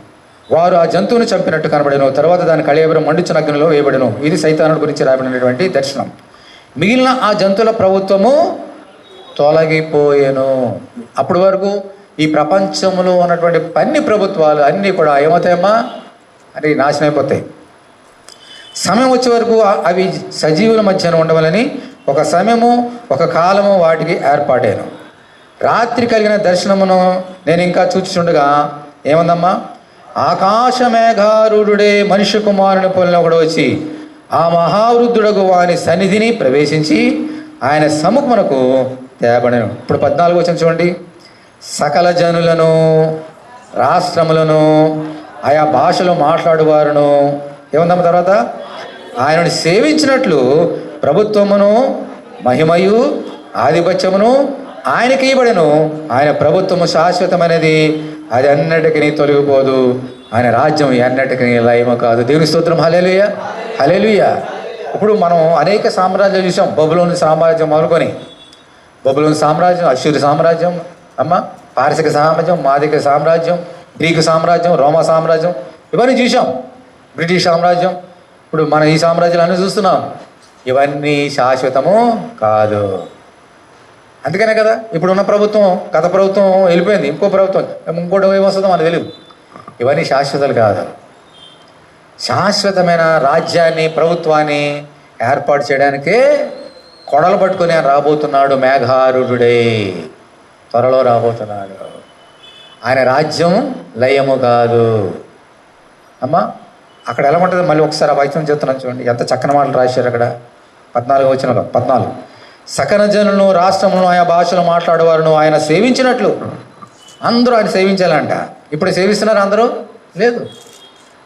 వారు ఆ జంతువును చంపినట్టు కనబడెను. తర్వాత దాని కళేబరం మండుచున్న అగ్నిలో వేయబడెను. ఇది సైతానుడి గురించి రాబడినటువంటి దర్శనం. మిగిలిన ఆ జంతువుల ప్రభుత్వము తొలగిపోయేను. అప్పటి వరకు ఈ ప్రపంచంలో ఉన్నటువంటి అన్ని ప్రభుత్వాలు అన్నీ కూడా ఏమవుతాయమ్మా? అది నాశనం అయిపోతాయి. సమయం వచ్చే వరకు అవి సజీవుల మధ్యన ఉండవాలని ఒక సమయము, ఒక కాలము వాటికి ఏర్పాటాను. రాత్రి కలిగిన దర్శనమును నేను ఇంకా చూచుచుండగా ఏముందమ్మా? ఆకాశ మేఘారూఢుడే మనుష్య కుమారుని పోలిన ఒకడు వచ్చి ఆ మహావృద్ధుడకు వాని సన్నిధిని ప్రవేశించి ఆయన సముఖమునకు తేబడెను. ఇప్పుడు 14వ వచనం చూడండి. సకల జనులను, రాష్ట్రములను, ఆయా భాషలో మాట్లాడువారును ఏముందమ్మ తర్వాత? ఆయనను సేవించినట్లు ప్రభుత్వమును, మహిమయు, ఆధిపత్యమును ఆయనకి ఇవ్వబడెను. ఆయన ప్రభుత్వము శాశ్వతమైనది, అది అన్నిటికీ తొలగిపోదు. ఆయన రాజ్యం ఎన్నటికీ లయము కాదు. దేవుని స్తోత్రం. హల్లెలూయా, హల్లెలూయా. ఇప్పుడు మనం అనేక సామ్రాజ్యాలు చూసాం. బబులోని సామ్రాజ్యం మొదలుకొని, బబులోని సామ్రాజ్యం, అశ్షూరు సామ్రాజ్యం అమ్మ, పారసిక సామ్రాజ్యం, మాదిక సామ్రాజ్యం, గ్రీకు సామ్రాజ్యం, రోమా సామ్రాజ్యం, ఇవన్నీ చూసాం. బ్రిటిష్ సామ్రాజ్యం. ఇప్పుడు మనం ఈ సామ్రాజ్యాలు అన్నీ చూస్తున్నాం. ఇవన్నీ శాశ్వతము కాదు. అందుకనే కదా ఇప్పుడు ఉన్న ప్రభుత్వం, గత ప్రభుత్వం వెళ్ళిపోయింది, ఇంకో ప్రభుత్వం, ఇంకోటి ఏమొస్తుందో మనకు తెలియదు. ఇవన్నీ శాశ్వతాలు కాదు. శాశ్వతమైన రాజ్యాన్ని, ప్రభుత్వాన్ని ఏర్పాటు చేయడానికే కొడలు పట్టుకుని రాబోతున్నాడు మేఘారుడే. త్వరలో రాబోతున్నాడు. ఆయన రాజ్యం లయము కాదు అమ్మా. అక్కడ ఎలా ఉంటుంది? మళ్ళీ ఒకసారి ఆ వాక్యం చెప్తున్నాను చూడండి. ఎంత చక్కని మాటలు రాశారు అక్కడ 14వ వచనంలో. 14. సకల జనులను, రాష్ట్రములను, ఆయా భాషలు మాట్లాడేవారును ఆయన సేవించినట్లు. అందరూ ఆయన సేవించాలంట. ఇప్పుడు సేవిస్తున్నారు అందరూ? లేదు.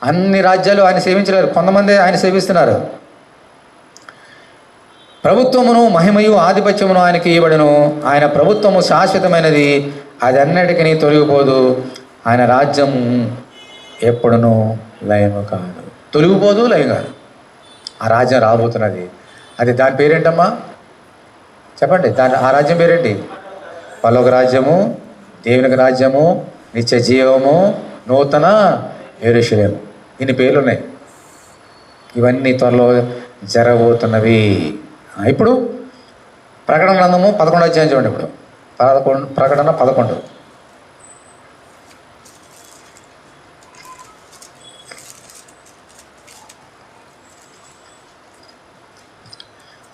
అన్ని రాజ్యాలు ఆయన సేవించలేరు, కొంతమంది ఆయన సేవిస్తున్నారు. ప్రభుత్వమును, మహిమయు, ఆధిపత్యమును ఆయనకి ఇవ్వబడెను. ఆయన ప్రభుత్వము శాశ్వతమైనది, అది అన్నిటికీ తొలగిపోదు. ఆయన రాజ్యం ఎప్పుడునూ లయము కాదు. తొలగిపోదు, లయం కాదు. ఆ రాజ్యం రాబోతున్నది. అది దాని పేరేంటమ్మా? చెప్పండి. ఆ రాజ్యం పేరేంటి? పరలోక రాజ్యము, దేవునికి రాజ్యము, నిత్య జీవము, నూతన యెరూషలేము. ఇన్ని పేర్లు ఉన్నాయి. ఇవన్నీ త్వరలో జరగబోతున్నవి. ఇప్పుడు ప్రకటన గ్రంథము 11వ అధ్యాయం చూడండి. ఇప్పుడు ప్రకటన 11.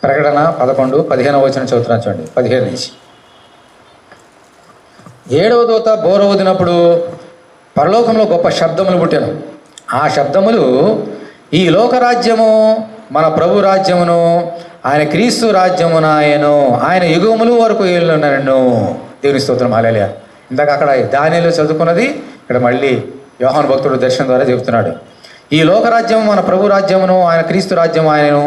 ప్రకటన 11, 15వ వచనం చదువుతున్నాను చూడండి. 15 నుంచి. 7వ దూత బోర ఊదినప్పుడు పరలోకంలో గొప్ప శబ్దములు పుట్టాను. ఆ శబ్దములు, ఈ లోకరాజ్యము మన ప్రభు రాజ్యమును, ఆయన క్రీస్తు రాజ్యమునాయను, ఆయన యుగములు వరకు ఏలునను. దేవుని స్తోత్రం. హల్లెలూయా. ఇందాక అక్కడ దానియేలు చదువుకున్నది ఇక్కడ మళ్ళీ యోహాను భక్తుడు దర్శనం ద్వారా చెబుతున్నాడు. ఈ లోకరాజ్యము మన ప్రభు రాజ్యమును, ఆయన క్రీస్తు రాజ్యం ఆయనను,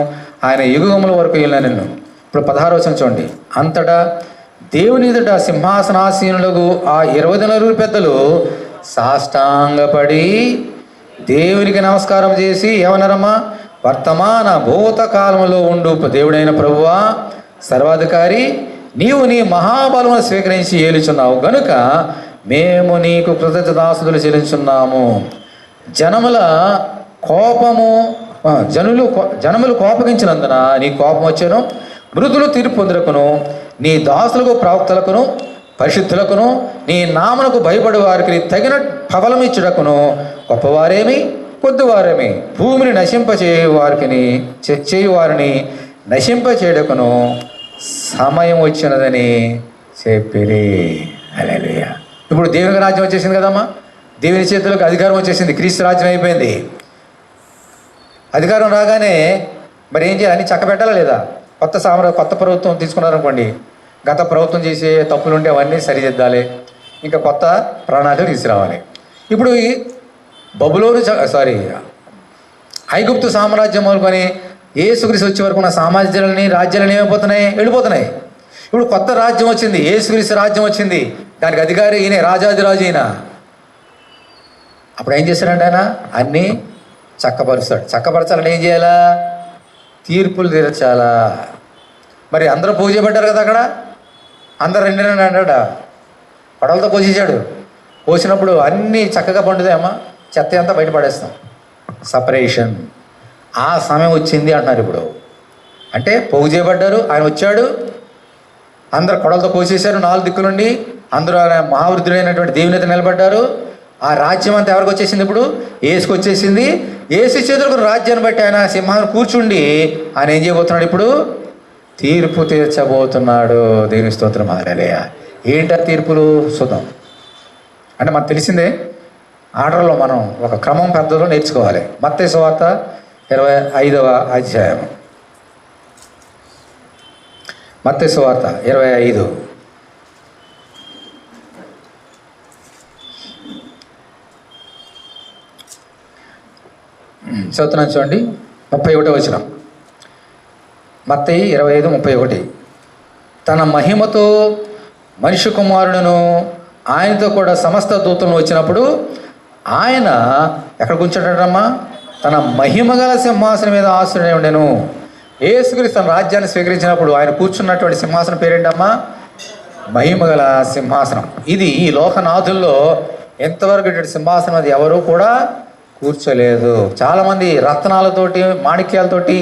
ఆయన యుగముల వరకు ఏలునను. ఇప్పుడు 16వ వచనం చూడండి. అంతటా దేవుని ఎదుట సింహాసనాసీనులకు ఆ 24 పెద్దలు సాష్టాంగపడి దేవునికి నమస్కారం చేసి ఏమన్నారమ్మా? వర్తమాన భూతకాలంలో ఉండు దేవుడైన ప్రభువా, సర్వాధికారి, నీవు నీ మహాబలమును స్వీకరించి ఏలుచున్నావు గనుక మేము నీకు కృతజ్ఞతాస్తుతులు చెల్లించున్నాము. జనముల కోపము జనములు కోపగించినందున నీ కోపం వచ్చాను. మృతులు తీర్పు పొందులకును నీ దాసులకు ప్రవక్తలకును పరిశుద్ధులకును నీ నామనకు భయపడే వారికి తగిన ఫలమిచ్చుటకును గొప్పవారేమి కొద్దివారేమి భూమిని చేయువారిని నశింపచేయుటకును సమయం వచ్చినదని చెప్పిరి. హల్లెలూయా. ఇప్పుడు దేవుని రాజ్యం వచ్చేసింది కదమ్మా. దేవుని చేతులకు అధికారం వచ్చేసింది. క్రీస్తు రాజ్యం అయిపోయింది. అధికారం రాగానే మరి ఏం చేయాలి? అన్ని చక్కబెట్టాలా లేదా? కొత్త ప్రభుత్వం తీసుకున్నారనుకోండి, గత ప్రభుత్వం చేసే తప్పులు ఉంటే అవన్నీ సరిదిద్దాలి. ఇంకా కొత్త ప్రణాళికలు తీసుకురావాలి. ఇప్పుడు ఈ ఐగుప్తు సామ్రాజ్యం మొదలుకొని యేసుక్రీస్తు వచ్చే వరకు ఉన్న సామ్రాజ్యాలని రాజ్యాలని ఏమైపోతున్నాయి? వెళ్ళిపోతున్నాయి. ఇప్పుడు కొత్త రాజ్యం వచ్చింది, యేసుక్రీస్తు రాజ్యం వచ్చింది. దానికి అధికారి ఈయన, రాజాదిరాజు ఈయన. అప్పుడు ఏం చేస్తాడంటే ఆయన అన్నీ చక్కపరుస్తాడు. చక్కపరచాలని ఏం చేయాలా? తీర్పులు తీర్చాలా. మరి అందరూ పూజ చేయబడ్డారు కదా అక్కడ. అందరు రెండునే అన్నాడా? పడవలతో కోసేసాడు. కోసినప్పుడు అన్నీ చక్కగా పండుతాయమ్మా, చెత్త అంతా బయటపడేస్తాం. సపరేషన్. ఆ సమయం వచ్చింది అంటున్నారు ఇప్పుడు. అంటే పోగు చేయబడ్డారు, ఆయన వచ్చాడు, అందరు కొడలతో కోసేశారు 4 దిక్కుల నుండి. అందరూ ఆయన మహావృద్ధుడైనటువంటి దేవుని మీద నిలబడ్డారు. ఆ రాజ్యం అంతా ఎవరికి వచ్చేసింది? ఇప్పుడు యేసుకు వచ్చేసింది. యేసు చేతులకు రాజ్యాన్ని బట్టి ఆయన సింహాన్ని కూర్చుండి ఆయన ఏం చేయబోతున్నాడు? ఇప్పుడు తీర్పు తీర్చబోతున్నాడు. దేవుని స్తోత్రం. హల్లెలూయా. ఏంటా తీర్పులు చూద్దాం. అంటే మనకు తెలిసిందే, ఆర్డర్లో మనం ఒక క్రమం పద్ధతిలో నేర్చుకోవాలి. మత్తయి సువార్త 25వ అధ్యాయం. మత్తయి సువార్త 25. చదువుతున్నాను చూడండి. 31వ వచనం. మత్తయి 25:31. తన మహిమతో మనిషి కుమారుడును ఆయనతో కూడా సమస్త దూతలను వచ్చినప్పుడు ఆయన ఎక్కడ కూర్చుంటాడమ్మా? తన మహిమగల సింహాసనం మీద ఆసీనుడై ఉండెను. యేసుక్రీస్తు తన రాజ్యాన్ని స్వీకరించినప్పుడు ఆయన కూర్చున్నటువంటి సింహాసనం పేరేంటమ్మా? మహిమగల సింహాసనం. ఇది ఈ లోకనాథుల్లో ఎంతవరకు ఇటువంటి సింహాసనం అది ఎవరు కూడా కూర్చోలేదు. చాలామంది రత్నాలతోటి మాణిక్యాలతోటి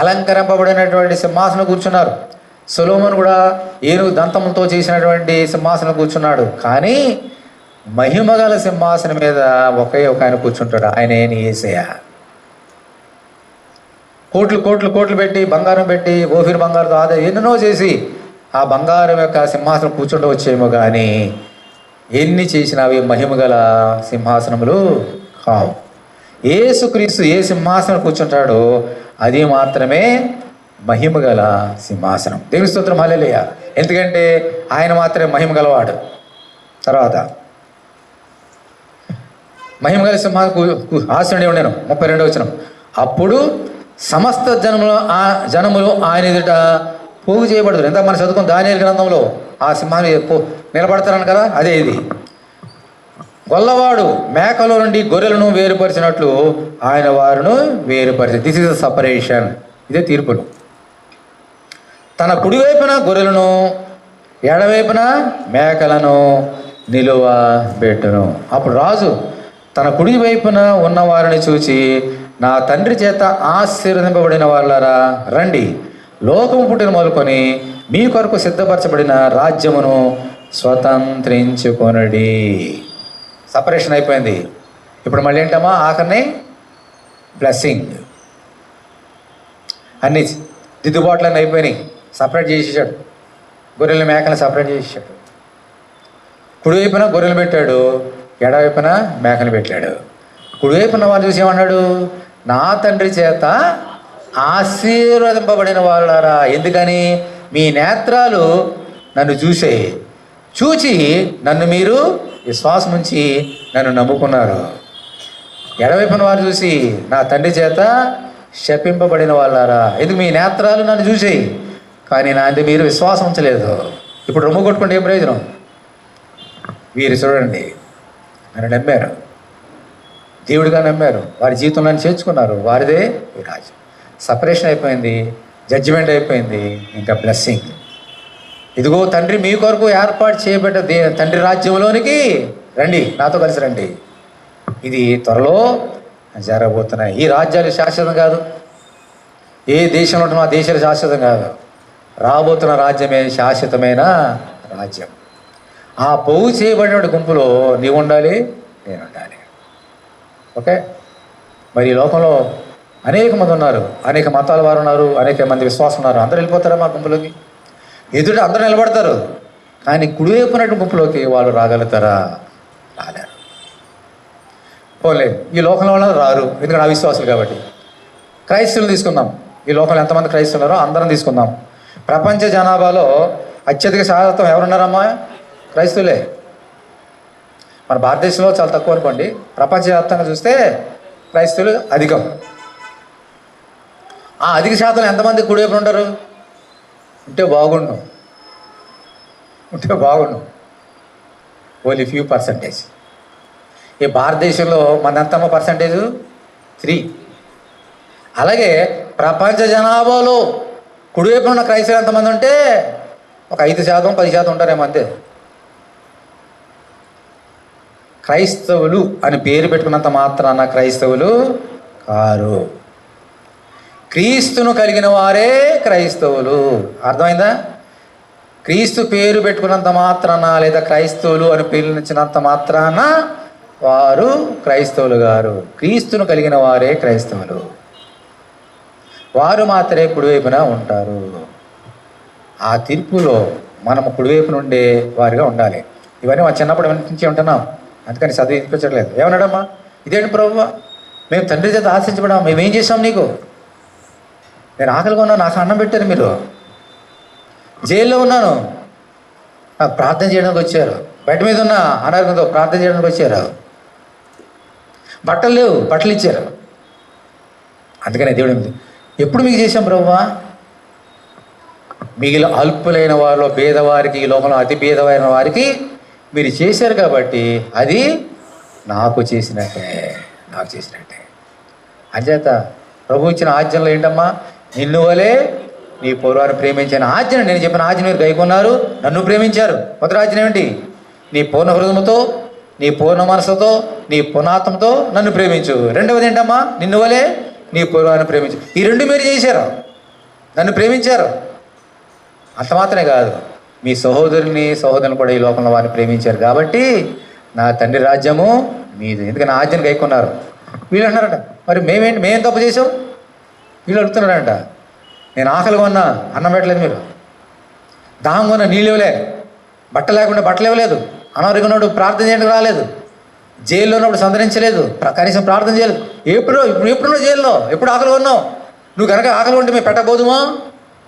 అలంకరింపబడినటువంటి సింహాసనం కూర్చున్నారు. సొలొమోను కూడా ఏనుగు దంతములతో చేసినటువంటి సింహాసనం కూర్చున్నాడు. కానీ మహిమగల సింహాసనం మీద ఒకే ఒక ఆయన కూర్చుంటాడు. ఆయన యేసయ్య. కోట్లు పెట్టి బంగారం పెట్టి ఓఫీర్ బంగారంతో ఆదాయం ఎన్నెన్నో చేసి ఆ బంగారం యొక్క సింహాసనం కూర్చుండవచ్చేమో కానీ ఎన్ని చేసినా అవి మహిమగల సింహాసనములు కావు. యేసుక్రీస్తు ఏ సింహాసనం కూర్చుంటాడో అది మాత్రమే మహిమగల సింహాసనం. దేవుని స్తోత్రం. హల్లెలూయా. ఎందుకంటే ఆయన మాత్రమే మహిమగలవాడు. తర్వాత మహిమగల సింహాసనం ఆసనుడై ఉండెను. 32వ వచనం. అప్పుడు సమస్త జనములు ఆయన ఎదుట పోగు చేయబడతారు. ఎంత మనం చదువుకుని దానియేలు గ్రంథంలో ఆ సింహాన్ని నిలబడతారని కదా, అదే ఇది. గొల్లవాడు మేకలో నుండి గొర్రెలను వేరుపరిచినట్లు ఆయన వారును వేరుపరిచి. This is the separation. ఇదే తీర్పులు. తన కుడివైపున గొర్రెలను ఎడవైపున మేకలను నిలువ పెట్టును. అప్పుడు రాజు తన కుడి వైపున ఉన్నవారిని చూచి, నా తండ్రి చేత ఆశీర్వదింపబడిన వాళ్ళారా, రండి, లోకము పుట్టిన మొదలుకొని మీ కొరకు సిద్ధపరచబడిన రాజ్యమును స్వతంత్రించుకొనడి. సపరేషన్ అయిపోయింది. ఇప్పుడు మళ్ళీ ఏంటమ్మా? ఆఖరిని బ్లెస్సింగ్. అన్ని దిద్దుబాట్లన్నీ అయిపోయినాయి. సపరేట్ చేసేసాడు. గొర్రెల మేకలను సపరేట్ చేసేసాడు. కుడివైపున గొర్రెలు పెట్టాడు, ఎడవైపున మేకలు పెట్టాడు. కుడివైపున వాళ్ళు చూసి ఏమన్నాడు? నా తండ్రి చేత ఆశీర్వదింపబడిన వాళ్ళారా. ఎందుకని? మీ నేత్రాలు నన్ను చూచి నన్ను మీరు విశ్వాసం ఉంచి నన్ను నమ్ముకున్నారు. ఎడవైపున వారు చూసి నా తండ్రి చేత శపింపబడిన వాళ్ళారా. ఎందుకు? మీ నేత్రాలు నన్ను చూసేయి, కానీ నా అంటే మీరు విశ్వాసం ఉంచలేదు. ఇప్పుడు రొమ్ము కొట్టుకుంటే ఏం ప్రయోజనం? వీరు చూడండి, అని నమ్మారు, దేవుడిగా నమ్మారు, వారి జీవితంలో చేర్చుకున్నారు. వారిదే ఈ రాజ్యం. సపరేషన్ అయిపోయింది, జడ్జిమెంట్ అయిపోయింది, ఇంకా బ్లెస్సింగ్. ఇదిగో తండ్రి మీ కొరకు ఏర్పాటు చేయబడ్డ తండ్రి రాజ్యంలోనికి రండి, నాతో కలిసి రండి. ఇది త్వరలో జరగబోతున్నాయి. ఈ రాజ్యాలు శాశ్వతం కాదు. ఏ దేశంలో ఉంటున్నా ఆ దేశాలు శాశ్వతం కాదు. రాబోతున్న రాజ్యమే శాశ్వతమైన రాజ్యం. ఆ పోగు చేయబడిన గుంపులో నీవు ఉండాలి, నేను ఉండాలి. ఓకే. మరి ఈ లోకంలో అనేక మంది ఉన్నారు, అనేక మతాల వారు ఉన్నారు, అనేక మంది విశ్వాసం ఉన్నారు. అందరూ వెళ్ళిపోతారా మా గుంపులోకి? ఎదుట అందరూ నిలబడతారు, కానీ కుడివైపునటువంటి గుంపులోకి వాళ్ళు రాగలుగుతారా? రాలేరు. పోలే, ఈ లోకంలో వాళ్ళు రారు, ఎందుకంటే అవిశ్వాసులు కాబట్టి. క్రైస్తవులు తీసుకుందాం. ఈ లోకంలో ఎంతమంది క్రైస్తవులు ఉన్నారో అందరం తీసుకుందాం. ప్రపంచ జనాభాలో అత్యధిక శాతం ఎవరున్నారమ్మా? క్రైస్తవులే. మన భారతదేశంలో చాలా తక్కువ అనుకోండి, ప్రపంచవ్యాప్తంగా చూస్తే క్రైస్తవులు అధికం. ఆ అధిక శాతం ఎంతమంది కుడివైపు ఉంటారు? ఉంటే బాగుండు, ఓన్లీ ఫ్యూ పర్సంటేజ్. ఈ భారతదేశంలో మన ఎంతమ్మ పర్సంటేజు? 3. అలాగే ప్రపంచ జనాభాలో కుడివైపు ఉన్న క్రైస్తవులు ఎంతమంది ఉంటే ఒక 5%, 10% ఉంటారేమో అంతే. క్రైస్తవులు అని పేరు పెట్టుకున్నంత మాత్రాన క్రైస్తవులు కారు. క్రీస్తును కలిగిన వారే క్రైస్తవులు. అర్థమైందా? క్రీస్తు పేరు పెట్టుకున్నంత మాత్రాన లేదా క్రైస్తవులు అని పిలిచినంత మాత్రాన వారు క్రైస్తవులు గారు. క్రీస్తును కలిగిన వారే క్రైస్తవులు. వారు మాత్రమే కుడివైపున ఉంటారు. ఆ తీర్పులో మనము కుడివైపున ఉండే వారిగా ఉండాలి. ఇవన్నీ మా చిన్నప్పుడు నుంచి ఉంటున్నాం, అందుకని చదివి వినిపించట్లేదు. ఏమన్నాడమ్మా? ఇదేంటి ప్రభువా, మేము తండ్రి చేత ఆశించబడాం, మేమేం చేసాం నీకు? నేను ఆకలిగా ఉన్నాను, నాకు అన్నం పెట్టారు. మీరు జైల్లో ఉన్నాను, నాకు ప్రార్థన చేయడానికి వచ్చారు. బయట మీద ఉన్న అనారోగ్యంతో ప్రార్థన చేయడానికి వచ్చారు. బట్టలు లేవు, బట్టలు ఇచ్చారు. అందుకనే దేవుడు ఎప్పుడు మీకు చేశాం ప్రభువా? మిగిలిన అల్పులైన వారిలో పేదవారికి, ఈ లోకంలో అతి పేదవైన వారికి మీరు చేశారు కాబట్టి అది నాకు చేసినట్టే. అంచేత ప్రభు ఇచ్చిన ఆజ్ఞలు ఏంటమ్మా? నిన్ను వలే నీ పూర్వాన్ని ప్రేమించిన ఆజ్ఞను, నేను చెప్పిన ఆజ్ఞ మీరు గైకొన్నారు, నన్ను ప్రేమించారు. మొదటి ఆజ్ఞ ఏమిటి? నీ పూర్ణ హృదయంతో, నీ పూర్ణ మనసుతో, నీ పునాత్మతో నన్ను ప్రేమించు. రెండవది ఏంటమ్మా? నిన్ను వలే నీ పూర్వాన్ని ప్రేమించు. ఈ రెండు మీరు చేశారు, నన్ను ప్రేమించారు. అంత మాత్రమే కాదు, మీ సహోదరుని కూడా ఈ లోకంలో వారిని ప్రేమించారు. కాబట్టి నా తండ్రి రాజ్యము మీది. ఎందుకని ఆజ్ఞను గైకొన్నారు. వీళ్ళు అన్నారట, మరి మేమేం తప్పు చేసాం? వీళ్ళు అడుగుతున్నారంట, నేను ఆకలిగా ఉన్నా, అన్నం పెట్టలేదు మీరు. దాహంగా ఉన్నా, నీళ్ళు ఇవ్వలే. బట్ట లేకుండా బట్టలు ఇవ్వలేదు. అనారోగ్యం ఉన్నప్పుడు ప్రార్థన చేయడానికి రాలేదు. జైల్లో ఉన్నప్పుడు సందరించలేదు, కనీసం ప్రార్థన చేయలేదు. ఎప్పుడున్నావు జైల్లో? ఎప్పుడు ఆకలిగా ఉన్నావు? నువ్వు కనుక ఆకలి ఉంటే మేము పెట్టబోదుమా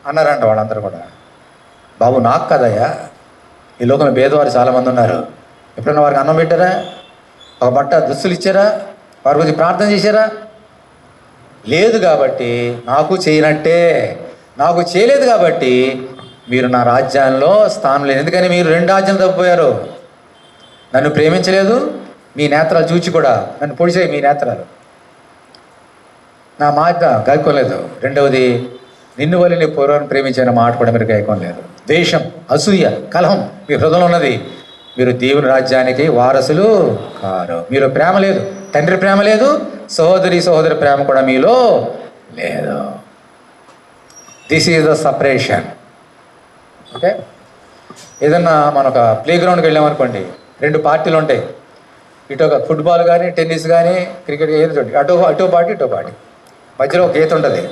అన్నారంట వాళ్ళందరూ కూడా. బాబు, నాకు కదయ్యా, ఈ లోకంలో పేదవారు చాలామంది ఉన్నారు. ఎప్పుడన్నా వారికి అన్నం పెట్టారా? ఒక బట్ట దుస్తులు ఇచ్చారా? వారి గురించి ప్రార్థన చేశారా? లేదు. కాబట్టి నాకు చేయనట్టే. నాకు చేయలేదు కాబట్టి మీరు నా రాజ్యంలో స్థానం లేదు. ఎందుకని మీరు 2 ఆజ్ఞలు తప్పిపోయారు. నన్ను ప్రేమించలేదు, మీ నేత్రాలు చూచి కూడా నన్ను పొడిచాయి. మీ నేత్రాలు నా మాట గైకోలేదు. రెండవది, నిన్ను వల్ల నీ పూర్వాన్ని ప్రేమించిన మాట కూడా మీరు గైకోలేదు. ద్వేషం, అసూయ, కలహం మీ హృదయంలో ఉన్నది. మీరు దేవుని రాజ్యానికి వారసులు కారు. మీరు ప్రేమ లేదు, తండ్రి ప్రేమ లేదు, సహోదరి ప్రేమ కూడా మీలో లేదు. This is the separation. Okay. ఏదన్నా మన ఒక ప్లే గ్రౌండ్కి వెళ్ళామనుకోండి, 2 పార్టీలు ఉంటాయి. ఇటు ఒక ఫుట్బాల్ కానీ, టెన్నిస్ కానీ, క్రికెట్ ఏదో చూడండి, అటో పార్టీ మధ్యలో ఒక గీత ఉంటుంది.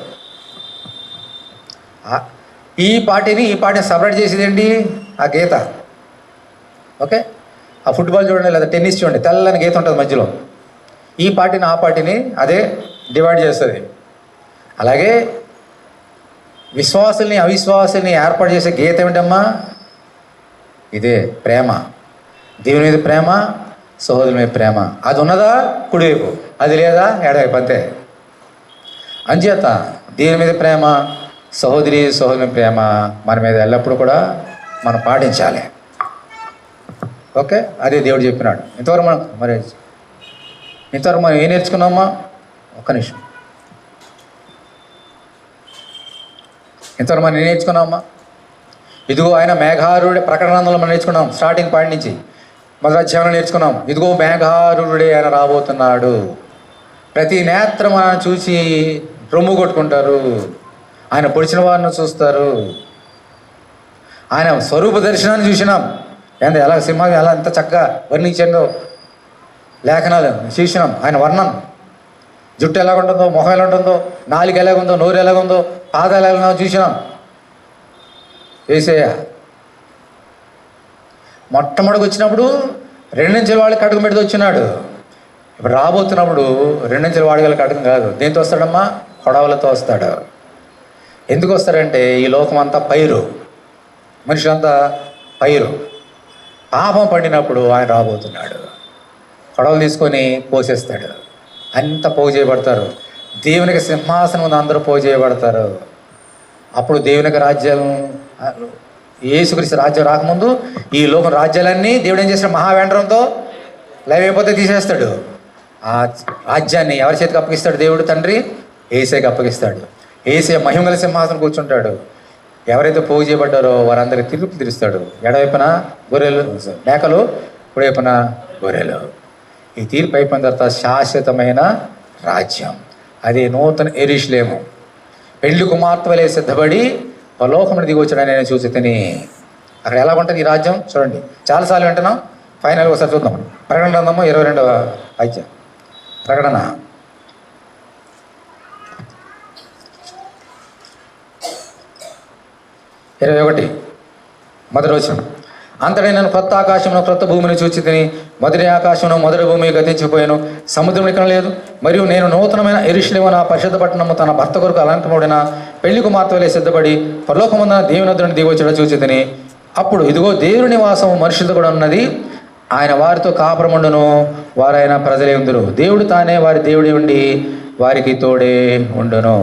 ఈ పార్టీని సపరేట్ చేసేది ఏంటి? ఆ గీత. ఓకే. ఆ ఫుట్బాల్ చూడండి, లేదా టెన్నిస్ చూడండి, తెల్లని గీత ఉంటుంది మధ్యలో. ఈ పార్టీని ఆ పార్టీని అదే డివైడ్ చేస్తుంది. అలాగే విశ్వాసుల్ని అవిశ్వాసుల్ని ఏర్పాటు చేసే గీత ఏమిటమ్మా? ఇదే ప్రేమ. దేవుని మీద ప్రేమ, సహోదరుని మీద ప్రేమ. అది ఉన్నదా కుడివైపు, అది లేదా ఎడవైపు, అంతే. అంచేత దేవుని మీద ప్రేమ, సహోదరుని ప్రేమ మన మీద ఎల్లప్పుడూ కూడా మనం పాటించాలి. ఓకే, అదే దేవుడు చెప్పినాడు. ఇంతవరకు మనం ఏం నేర్చుకున్నామా? ఒక్క నిమిషం. ఇంతవరకు మనం ఏం నేర్చుకున్నామా? ఇదిగో ఆయన మేఘారుడే, ప్రకటన గ్రంథంలో మనం నేర్చుకున్నాం. స్టార్టింగ్ పాయింట్ నుంచి మొదటి అధ్యాయంలో నేర్చుకున్నాం. ఇదిగో మేఘారుడే ఆయన రాబోతున్నాడు. ప్రతి నేత్రం ఆయన చూసి రొమ్ము కొట్టుకుంటారు. ఆయన పొడిచిన వారిని చూస్తారు. ఆయన స్వరూప దర్శనాన్ని చూసినాం. ఎలా సింహం ఎలా ఎంత చక్కగా వర్ణించిందో లేఖనాలు చూసినాం. ఆయన వర్ణం, జుట్టు ఎలాగుంటుందో, మొహం ఎలా ఉంటుందో, నాలుగు ఎలాగుందో, నోరు ఎలాగుందో, పాదాలు ఎలా చూసినాం. యేసయ్య మొట్టమొదటికి వచ్చినప్పుడు రెండించెల వాళ్ళకి కటకం పెడితే వచ్చినాడు. ఇప్పుడు రాబోతున్నప్పుడు రెండించెల వాడిగల కటకం కాదు. దేంతో వస్తాడమ్మా? కొడవలతో వస్తాడు. ఎందుకు వస్తాడంటే ఈ లోకం అంతా పైరు, మనుషులంతా పైరు. పాపం పడినప్పుడు ఆయన రాబోతున్నాడు. కొడవలు తీసుకొని పోసేస్తాడు. అంత పోగు చేయబడతారు. దేవునికి సింహాసనం ముందు అందరూ పోగు చేయబడతారు. అప్పుడు దేవునికి రాజ్యం, యేసుక్రీస్తు రాజ్యం రాకముందు ఈ లోకం రాజ్యాలన్నీ దేవుడు ఏం చేస్తాడు? మహావేంద్రంతో లైవ్ అయిపోతే తీసేస్తాడు. ఆ రాజ్యాన్ని ఎవరి చేతికి అప్పగిస్తాడు? దేవుడు తండ్రి యేసయ్యకి అప్పగిస్తాడు. యేసయ్య మహిమగల సింహాసనం కూర్చుంటాడు. ఎవరైతే పోగు చేయబడ్డారో వారందరికీ తీర్పు తీరుస్తాడు. ఎడవైపున గొర్రెలు మేకలు, కుడివైపున గొర్రెలు. ఈ తీర్పు అయిపోయిన తర్వాత శాశ్వతమైన రాజ్యం, అదే నూతన యెరూషలేము. పెళ్లి కుమార్తె వలె సిద్ధపడి పరలోకమును దిగి వచ్చాడని నేను చూసి తిని. అక్కడ ఎలా ఉంటుంది ఈ రాజ్యం చూడండి. చాలాసార్లు వింటున్నాం. ఫైనల్గా ఒకసారి చూద్దాం. ప్రకటన గ్రంథము 22వ అధ్యాయం. ప్రకటన 21 మొదటి వచనం. అంతటి నేను క్రొత్త ఆకాశమును క్రొత్త భూమిని చూచి తిని, మొదటి ఆకాశమును మొదటి భూమి గతించిపోయాను, సముద్రం ఇక్కడ లేదు. మరియు నేను నూతనమైన యెరూషలేము నా పరిశుద్ధ పట్టణము తన భర్త కొరకు అలంకరింపబడిన పెళ్లి కుమార్తె వలె సిద్ధపడి పరలోకమందున దేవుని వద్దకు దిగి వచ్చాడో చూచి తిని. అప్పుడు ఇదిగో దేవుని నివాసము మనుషులతో కూడా ఉన్నది. ఆయన వారితో కాపురముండును, వారైన ప్రజలే ఉందురు. దేవుడు తానే వారి దేవుడి ఉండి వారికి తోడే ఉండును.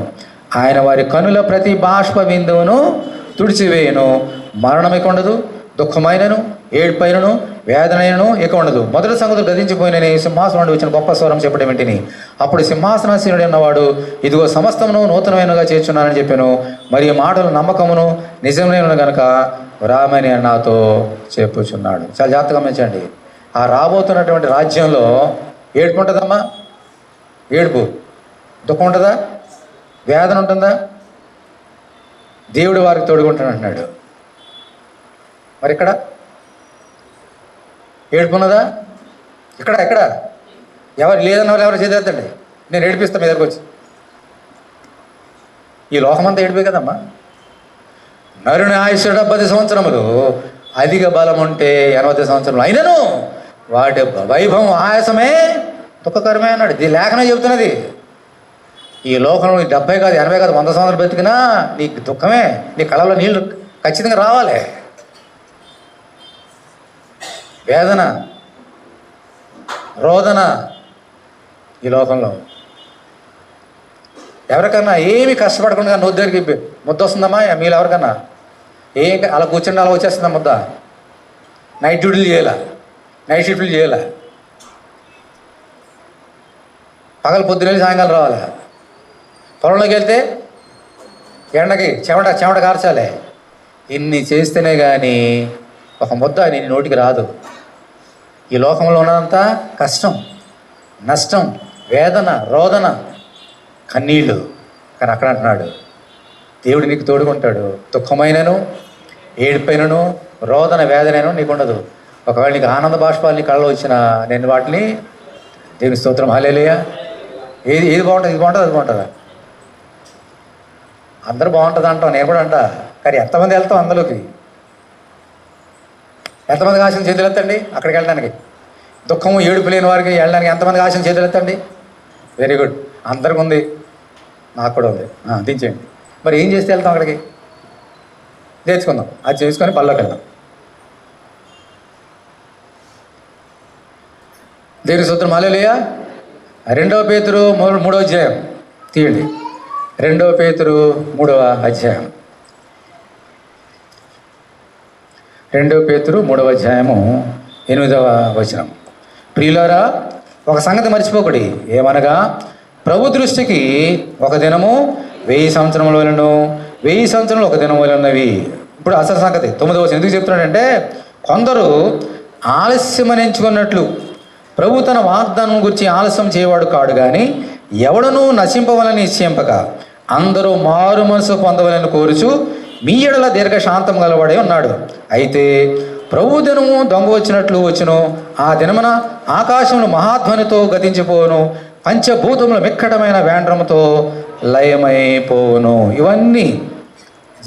ఆయన వారి కనుల ప్రతి బాష్ప బిందువును తుడిచివేయను. మరణం ఇక ఉండదు, దుఃఖమైనను, ఏడ్పైనను, వేదనైనను ఇక ఉండదు. మొదటి సంగతులు గతించిపోయినని సింహాసనం నుండి వచ్చిన గొప్ప స్వరం చెప్పడం వింటిని. అప్పుడు సింహాసనాసీనుడు ఉన్నవాడు, ఇదిగో సమస్తమును నూతనమైనగా చేర్చున్నానని చెప్పాను. మరియు మాటలు నమ్మకమును నిజమైన గనుక రామని నాతో చెప్పుచున్నాడు. చాలా జాగ్రత్తగా గమనించండి. ఆ రాబోతున్నటువంటి రాజ్యంలో ఏడుపు ఉంటుందమ్మా? ఏడుపు, దుఃఖం ఉంటుందా? వేదన ఉంటుందా? దేవుడు వారికి తోడుకుంటాను అంటున్నాడు. మరి ఇక్కడ ఏడుపు ఉన్నదా? ఎక్కడ ఎవరు లేదన్న వాళ్ళు ఎవరు చేద్దండి, నేను ఏడిపిస్తాను మీ దగ్గరకు వచ్చి. ఈ లోకమంతా ఏడిపే కదమ్మా. నరుని ఆయుష్ 70 సంవత్సరములు, అధిక బలం ఉంటే 80 సంవత్సరములు. అయినను వాటి వైభవం ఆయాసమే దుఃఖకరమే అన్నాడు. ఇది లేఖనం చెబుతున్నది. ఈ లోకంలో 70 కాదు, 80 కాదు, 100 సంవత్సరాలు బతికినా నీకు దుఃఖమే. నీ కళ్ళలో నీళ్ళు ఖచ్చితంగా రావాలి. వేదన, రోదన ఈ లోకంలో. ఎవరికన్నా ఏమి కష్టపడకుండా నోటి దగ్గరికి ముద్ద వస్తుందమ్మా? మీరు ఎవరికన్నా అలా కూర్చుండి అలా వచ్చేస్తుందా ముద్ద? నైట్ డ్యూటీలు చేయాల, నైట్ షిఫ్ట్లు చేయాల, పగలు పొద్దున సాయంకాలం రావాలి. పొలంలోకి వెళ్తే ఎండకి చెమట కార్చాలి. ఇన్ని చేస్తేనే కానీ ఒక ముద్ద నీ నోటికి రాదు. ఈ లోకంలో ఉన్నదంతా కష్టం, నష్టం, వేదన, రోదన, కన్నీళ్ళు. కానీ అక్కడ అంటున్నాడు, దేవుడు నీకు తోడుకుంటాడు. దుఃఖమైనను, ఏడుపైనను, రోదన, వేదనను నీకు ఉండదు. ఒకవేళ నీకు ఆనంద బాష్పాలు నీ కళ్ళలో వచ్చినా నేను వాటిని దేవుని స్తోత్రం హల్లెలూయా. ఏది బాగుంటుంది? ఇది బాగుంటుంది, అది బాగుంటుందా? అందరూ బాగుంటుంది అంటాం, నేను కూడా అంటా. కానీ ఎంతమంది వెళ్తాం అందులోకి? ఎంతమందికి ఆశను చేతులు ఎత్తండి అక్కడికి వెళ్ళడానికి? దుఃఖము, ఏడుపు లేని వారికి వెళ్ళడానికి ఎంతమందికి ఆశను చేతులు ఎత్తండి? వెరీ గుడ్, అందరికి ఉంది, నాకు కూడా ఉంది. దించేయండి. మరి ఏం చేస్తే వెళ్తాం అక్కడికి? నేర్చుకుందాం, అది చేసుకొని పళ్ళలోకి వెళ్దాం. దేవుని స్తోత్రం హల్లెలూయా. 2 పేతురు 3వ అధ్యాయం తీయండి. 2 పేతురు 3వ అధ్యాయం. 2 పేతురు 3వ అధ్యాయము 8వ వచనం. ప్రియులారా, ఒక సంగతి మర్చిపోకూడి, ఏమనగా ప్రభు దృష్టికి ఒక దినము 1000 సంవత్సరముల వలెను, 1000 సంవత్సరములు ఒక దినం వలె ఉన్నవి. ఇప్పుడు అసలు సంగతి 9వ వచనం ఎందుకు చెప్తున్నాడంటే, కొందరు ఆలస్యం ఎంచుకున్నట్లు ప్రభు తన వాగ్దానం గురించి ఆలస్యం చేయవాడు కాడు, కానీ ఎవడనూ నశింపవలని నిశ్చయింపక అందరూ మారు మనసు పొందవలని కోరుచు మీ ఎడల దీర్ఘశాంతం గలవాడే ఉన్నాడు. అయితే ప్రభు దినము దొంగ వచ్చినట్లు వచ్చును. ఆ దినమున ఆకాశమును మహాధ్వనితో గతించిపోను, పంచభూతములు మిక్కటమైన వేండ్రముతో లయమైపోను. ఇవన్నీ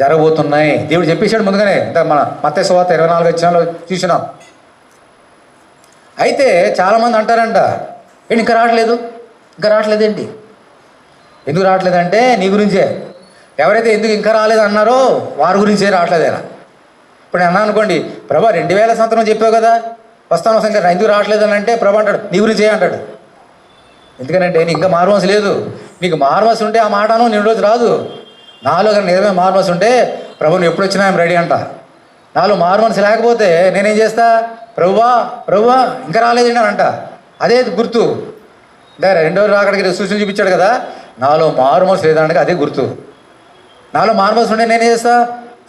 జరగబోతున్నాయి. దేవుడు చెప్పేశాడు ముందుగానే. మన మత్తయి సువార్త 24వ అధ్యాయంలో చూసినాం. అయితే చాలామంది అంటారంట, ఏంటి ఇంకా రావట్లేదేంటి? ఎందుకు రావట్లేదంటే నీ గురించే. ఎవరైతే ఎందుకు ఇంకా రాలేదు అన్నారో వారి గురించే రావట్లేదేనా. ఇప్పుడు నేను అన్నా అనుకోండి, ప్రభా 2000 సంవత్సరం చెప్పావు కదా వస్తాను ఇంకా ఎందుకు రావట్లేదు అని అంటే ప్రభా అంటాడు నీ గురించే అంటాడు. ఎందుకనంటే నీకు ఇంకా మారుమనసు లేదు. నీకు మారుమనసు ఉంటే ఆ మాటను నేను రోజు రాదు. నాలో కానీ నిజమే మారుమనసు ఉంటే ప్రభు నువ్వు ఎప్పుడు వచ్చినా మేము రెడీ అంట. నాలో మారుమనసు లేకపోతే నేనేం చేస్తా, ప్రభువా ఇంకా రాలేదండి అని అంట. అదే గుర్తు. రెండో రాకడికి సూచన చూపించాడు కదా, నాలో మారుమనసు లేదంటే అదే గుర్తు. నాలో మారుమనసు ఉంటే నేనేం చేస్తా,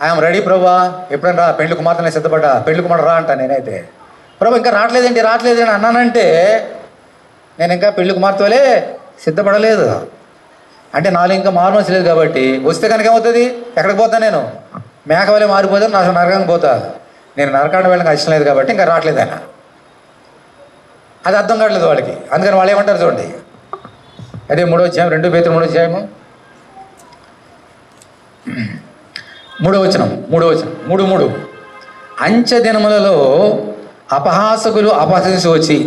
ఐఎమ్ రెడీ ప్రభువా, ఎప్పుడైనా రా, పెళ్లి కుమార్తె నేను సిద్ధపడ్డా, పెళ్లి కుమార్తె రా అంట. నేనైతే ప్రభు ఇంకా రావట్లేదేంటి అన్నానంటే నేను ఇంకా పెళ్లి కుమార్తెలే సిద్ధపడలేదు అంటే నాలో ఇంకా మారుమనసు లేదు. కాబట్టి వస్తే కనుక ఏమవుతుంది, ఎక్కడికి పోతా, నేను మేకవలే మారిపోతాను, నాకు నరకానికి పోతా. నేను నరకానికి వెళ్ళడానికి ఇష్టం లేదు కాబట్టి ఇంకా రావట్లేదు ఆయన. అది అర్థం కావట్లేదు వాళ్ళకి. అందుకని వాళ్ళు ఏమంటారు చూడండి, అదే 3వ అధ్యాయం 2 పేతురు 3వ అధ్యాయము 3వ వచనం 3 అంచె దినములలో అపహాసకులు అపహసించి వచ్చి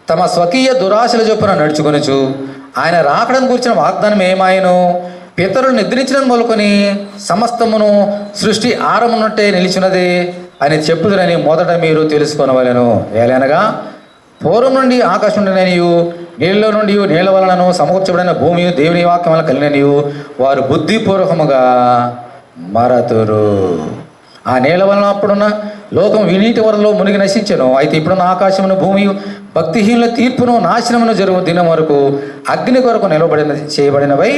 తమ స్వకీయ దురాశల చొప్పున నడుచుకొనుచు ఆయన రాకడను కూర్చిన వాగ్దానం ఏమాయను, పితరులు నిద్రించడం మొదలుకొని సమస్తమును సృష్టి ఆరంభమునట్టే నిలిచినది అని చెప్పుదురని మొదట మీరు తెలుసుకొనవలెను. ఏలనగా పూర్వం నుండి ఆకాశం నుండిననియు నీళ్ళలో నుండి నీళ్ల వలనను సమకూర్చబడిన భూమి దేవుని వాక్యం వలన కలిగిననియు వారు బుద్ధిపూర్వకముగా మరతురు. ఆ నీళ్ల వలన అప్పుడున్న లోకం వినీటి వరలో మునిగి నశించెను. అయితే ఇప్పుడున్న ఆకాశమును భూమి భక్తిహీనుల తీర్పును నాశనమును జరుగు దినం వరకు అగ్ని కొరకు చేయబడినవై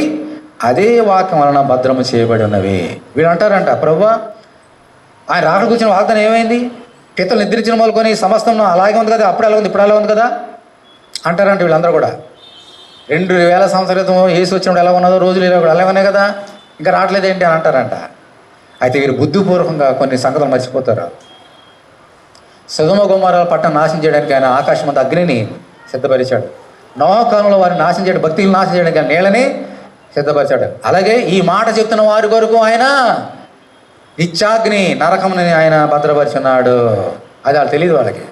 అదే వాక్యం వలన భద్రము చేయబడి ఉన్నవి. వీడు అంటారంట, ప్రభువా ఆయన రాకడ కూర్చున్న వాగ్దానం ఏమైంది, పితలు నిద్రించిన మొదలుకొని సమస్తం అలాగే ఉంది కదా, అప్పుడు ఎలా ఉంది ఇప్పుడు ఎలా ఉంది కదా అంటారంట. వీళ్ళందరూ కూడా 2000 సంవత్సరాల క్రితం యేసు వచ్చినప్పుడు ఎలా ఉన్నదో రోజులు అలాగే ఉన్నాయి కదా, ఇంకా రావట్లేదేంటి అని అంటారంట. అయితే వీరు బుద్ధిపూర్వకంగా కొన్ని సంగతులు మర్చిపోతారు. సొదొమ గొమొర్రా పట్టణం నాశనం చేయడానికి ఆయన ఆకాశం అంతా అగ్నిని సిద్ధపరిచాడు. నోవహు కాలంలో వారిని నాశనం చేయడం, భక్తులను నాశనం చేయడానికి ఆయన నీళ్ళని సిద్ధపరిచాడు. అలాగే ఈ మాట చెప్తున్న వారి కొరకు ఆయన నిత్యాగ్ని నరకముని ఆయన భద్రపరిచున్నాడు. అది వాళ్ళు తెలియదు, వాళ్ళకి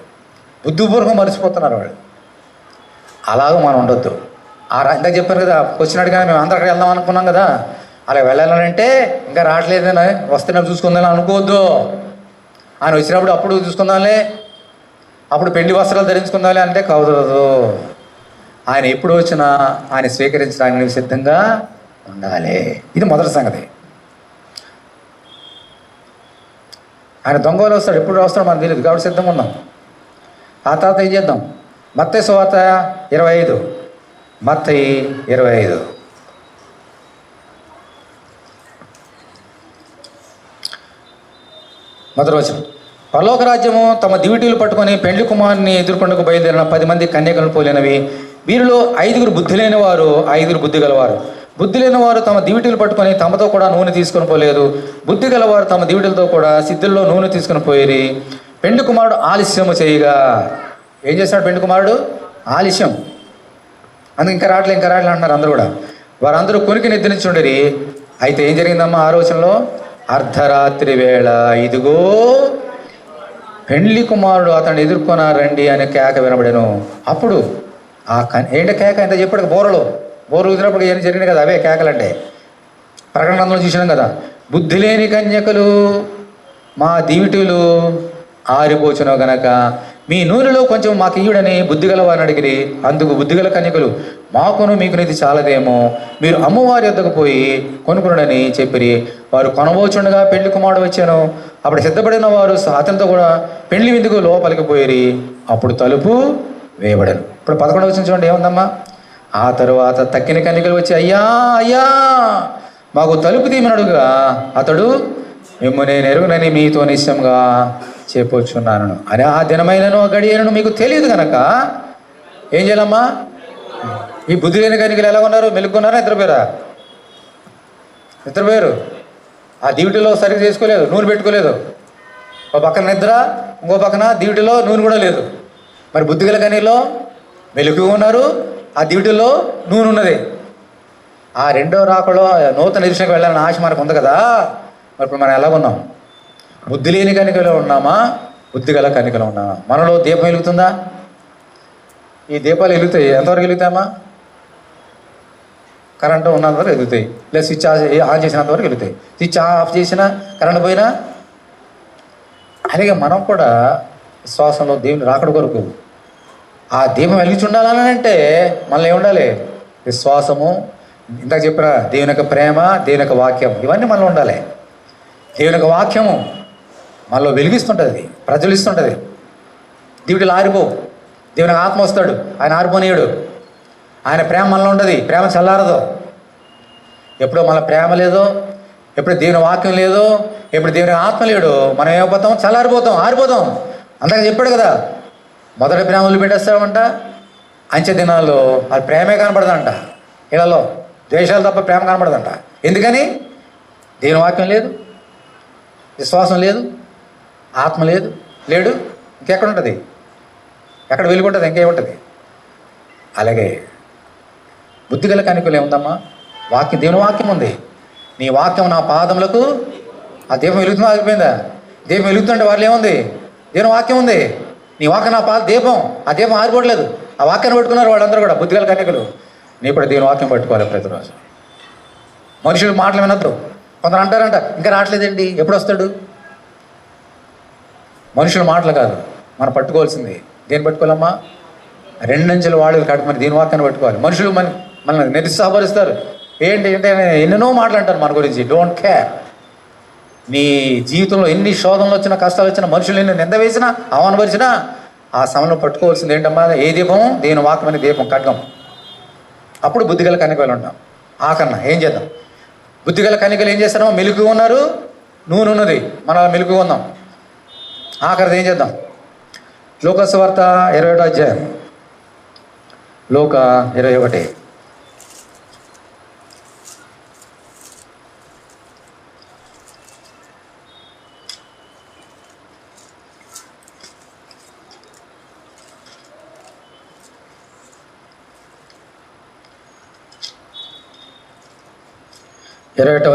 బుద్ధిపూర్వకం మర్చిపోతున్నారు వాళ్ళు. అలాగూ మనం ఉండొద్దు. ఇందాక చెప్పాను కదా, వచ్చినట్టు కానీ మేము అందరూ అక్కడ వెళ్దాం అనుకున్నాం కదా, అలా వెళ్ళాలంటే ఇంకా రావట్లేదని వస్తున్నప్పుడు చూసుకుందాం అనుకోవద్దు. ఆయన వచ్చినప్పుడు అప్పుడు చూసుకుందాంలే, అప్పుడు పెళ్లి వస్త్రాలు ధరించుకుందాంలే అంటే కుదరదు. ఆయన ఎప్పుడు వచ్చినా ఆయన స్వీకరించడానికి సిద్ధంగా ఉండాలి. ఇది మొదటి సంగతి. ఆయన దొంగలు వస్తాడు, ఎప్పుడు వస్తాడో మనకు తెలియదు కాబట్టి సిద్ధంగా ఉన్నాం. ఆ తర్వాత ఏం చేద్దాం, మత్తయి సువార్త 25 మొదటి వచనం. పరలోక రాజ్యము తమ దివిటీలు పట్టుకొని పెండ్లి కుమారుని ఎదుర్కొండకు బయలుదేరిన 10 మంది కన్యకలను పోలినవి. వీరిలో 5 బుద్ధి లేని వారు, 5 బుద్ధి గలవారు. బుద్ధి లేని వారు తమ దివిటీలు పట్టుకొని తమతో కూడా నూనె తీసుకొని పోలేదు. బుద్ధి గలవారు తమ దివిటీలతో కూడా సిద్ధుల్లో నూనె తీసుకొని పోయేది. పెండ్లి కుమారుడు ఆలస్యము చేయగా, ఏం చేస్తున్నాడు పెండ్లి కుమారుడు? ఆలస్యం. అందుకు ఇంకా రావట్లే అంటున్నారు అందరూ కూడా. వారందరూ కొనికి నిద్రించుండేది. అయితే ఏం జరిగిందమ్మా 6వ వచనంలో, అర్ధరాత్రి వేళ ఇదిగో పెండ్లి కుమారుడు అతన్ని ఎదుర్కొన్నారండి అనే కేక వినబడెను. అప్పుడు ఏంటి కేక? ఎంత చెప్పాడు, బోరలు ఊదినప్పుడు ఏం జరిగినాయి కదా, అవే కేకలంటే. ప్రకటన గ్రంథంలో చూసినాం కదా, బుద్ధి లేని కన్యకలు మా దీవిటీలు ఆరిపోచును గనక మీ నూనెలో కొంచెం మాకు ఇయ్యుడని బుద్ధిగల వారిని అడిగిరి. అందుకు బుద్ధిగల కన్యకలు, మాకును మీకు ఇది చాలదేమో, మీరు అమ్మవారి వద్దకు పోయి కొనుక్కునడని చెప్పిరి. వారు కొనబోచుండగా పెళ్లి కుమారుడు వచ్చాను. అప్పుడు సిద్ధపడిన వారు అతనితో కూడా పెళ్లి విందుకు లోపలికి పోయిరి. అప్పుడు తలుపు వేయబడను. ఇప్పుడు 11వ వచనం చూడండి ఏముందమ్మా. ఆ తరువాత తక్కిన కన్యకలు వచ్చి, అయ్యా అయ్యా మాకు తలుపు తీయమనడుగా అతడు, మిమ్ము నేను ఎరుగునని మీతో నిశ్చయంగా చెప్పొచ్చున్నాను అని, ఆ దినమైనను ఆ గడియను మీకు తెలియదు కనుక ఏం చేయాలమ్మా. ఈ బుద్ధి లేని కన్యకలు ఎలా ఉన్నారు? మెలుగున్నారా? నిద్రపోయారా? నిద్రపోయారు. ఆ దివిటిలో సరిగ్గా చేసుకోలేదు, నూనె పెట్టుకోలేదు. ఒక పక్కన నిద్ర, ఇంకో పక్కన దివిటిలో నూనె కూడా లేదు. మరి బుద్ధిగల కన్యలో మెలుగు ఉన్నారు, ఆ దివిటిలో నూనె ఉన్నది. ఆ రెండో రాకలో నూతన నిరీక్షణకు వెళ్ళాలని ఆశ మనకు ఉంది కదా. మరి ఇప్పుడు మనం ఎలా ఉన్నాం? బుద్ధి లేని కన్యకలో ఉన్నామా, బుద్ధిగల కన్యకలో ఉన్నామా? మనలో దీపం వెలుగుతుందా? ఈ దీపాలు వెలుగుతాయి ఎంతవరకు వెలుగుతాయమ్మా? కరెంటు ఉన్నంత వరకు వెలుగుతాయి, లేదా స్విచ్ ఆన్ చేసినంత వరకు వెలుగుతాయి. స్విచ్ ఆఫ్ చేసినా కరెంటు పోయినా. అలాగే మనం కూడా విశ్వాసంలో దేవుని రాకడ కొరకు ఆ దీపం వెలిగించి ఉండాలని అంటే మనలో ఏముండాలి? విశ్వాసము, ఇందాక చెప్పిన దేవుని యొక్క ప్రేమ, దేవుని యొక్క వాక్యం, ఇవన్నీ మనలో ఉండాలి. దేవుని యొక్క వాక్యము మనలో వెలిగిస్తుంటుంది, ప్రజ్వలిస్తుంటుంది. దేవుడిలో ఆరిపోవు. దేవుని ఆత్మ వస్తాడు, ఆయన ఆరిపోనీయుడు. ఆయన ప్రేమ మనలో ఉంటుంది, ప్రేమ చల్లారదు. ఎప్పుడో మన ప్రేమ లేదో, ఎప్పుడు దేవుని వాక్యం లేదో, ఎప్పుడు దేవుని ఆత్మ లేడు, మనం ఏమైపోతాం? చల్లారిపోతాం, ఆరిపోతాం. అందాక చెప్పాడు కదా, మొదటి ప్రేమ వదిలిపెట్టేస్తామంట, అంచె దినాల్లో అది ప్రేమే కనపడదంట. ఇళ్లలో ద్వేషాలు తప్ప ప్రేమ కనపడదంట. ఎందుకని? దేవుని వాక్యం లేదు, విశ్వాసం లేదు, ఆత్మ లేదు, లేడు. ఇంకెక్కడ ఉంటుంది? ఎక్కడ వెలుగుంటుంది? ఇంకేముంటుంది? అలాగే బుద్ధిగల కన్యకలు ఏముందమ్మా? వాక్యం, దేవుని వాక్యం ఉంది. నీ వాక్యం నా పాదములకు, ఆ దీపం వెలుగుతుందా ఆగిపోయిందా? దీపం వెలుగుతుంటే వాళ్ళు ఏముంది? దేవుని వాక్యం ఉంది. నీ వాక్యం నా దీపం, ఆ దీపం ఆరిపోవట్లేదు. ఆ వాక్యాన్ని పట్టుకున్నారు వాళ్ళందరూ కూడా, బుద్ధిగల కన్యకలు. నీ ఇప్పుడు దేవుని వాక్యం పట్టుకోవాలి ప్రతిరోజు. మనుషులు మాటలు వినొద్దు. కొందరు అంటారంట, ఇంకా రావట్లేదండి, ఎప్పుడు వస్తాడు? మనుషుల మాటలు కాదు మనం పట్టుకోవాల్సింది. దేన్ని పట్టుకోవాలమ్మా? 2 అంచెల వాడులు కాదు, మరి దీని వాక్యాన్ని పట్టుకోవాలి. మనుషులు మనల్ని నిరుత్సాహపరుస్తారు. ఏంటి ఎన్నెన్నో మాటలు అంటారు మన గురించి. Don't care. నీ జీవితంలో ఎన్ని శోధనలు వచ్చినా, కష్టాలు వచ్చినా, మనుషులు ఎన్ని నింద వేసినా, అవమానపరిచినా, ఆ సమయంలో పట్టుకోవాల్సింది ఏంటమ్మా? ఏ దీపం? దేని వాక్యం అనే దీపం, ఖడ్గం. అప్పుడు బుద్ధిగల కన్యకలు ఉంటాం. ఆకన్నా ఏం చేద్దాం? బుద్ధిగల కన్యకలు ఏం చేస్తారో, మెలుగు ఉన్నారు, నూనె ఉన్నది, మనం మెలుగు ఉన్నాం. ఆఖరిది ఏం చేద్దాం? లోక సువార్త 21వ అధ్యాయం, లోక 21.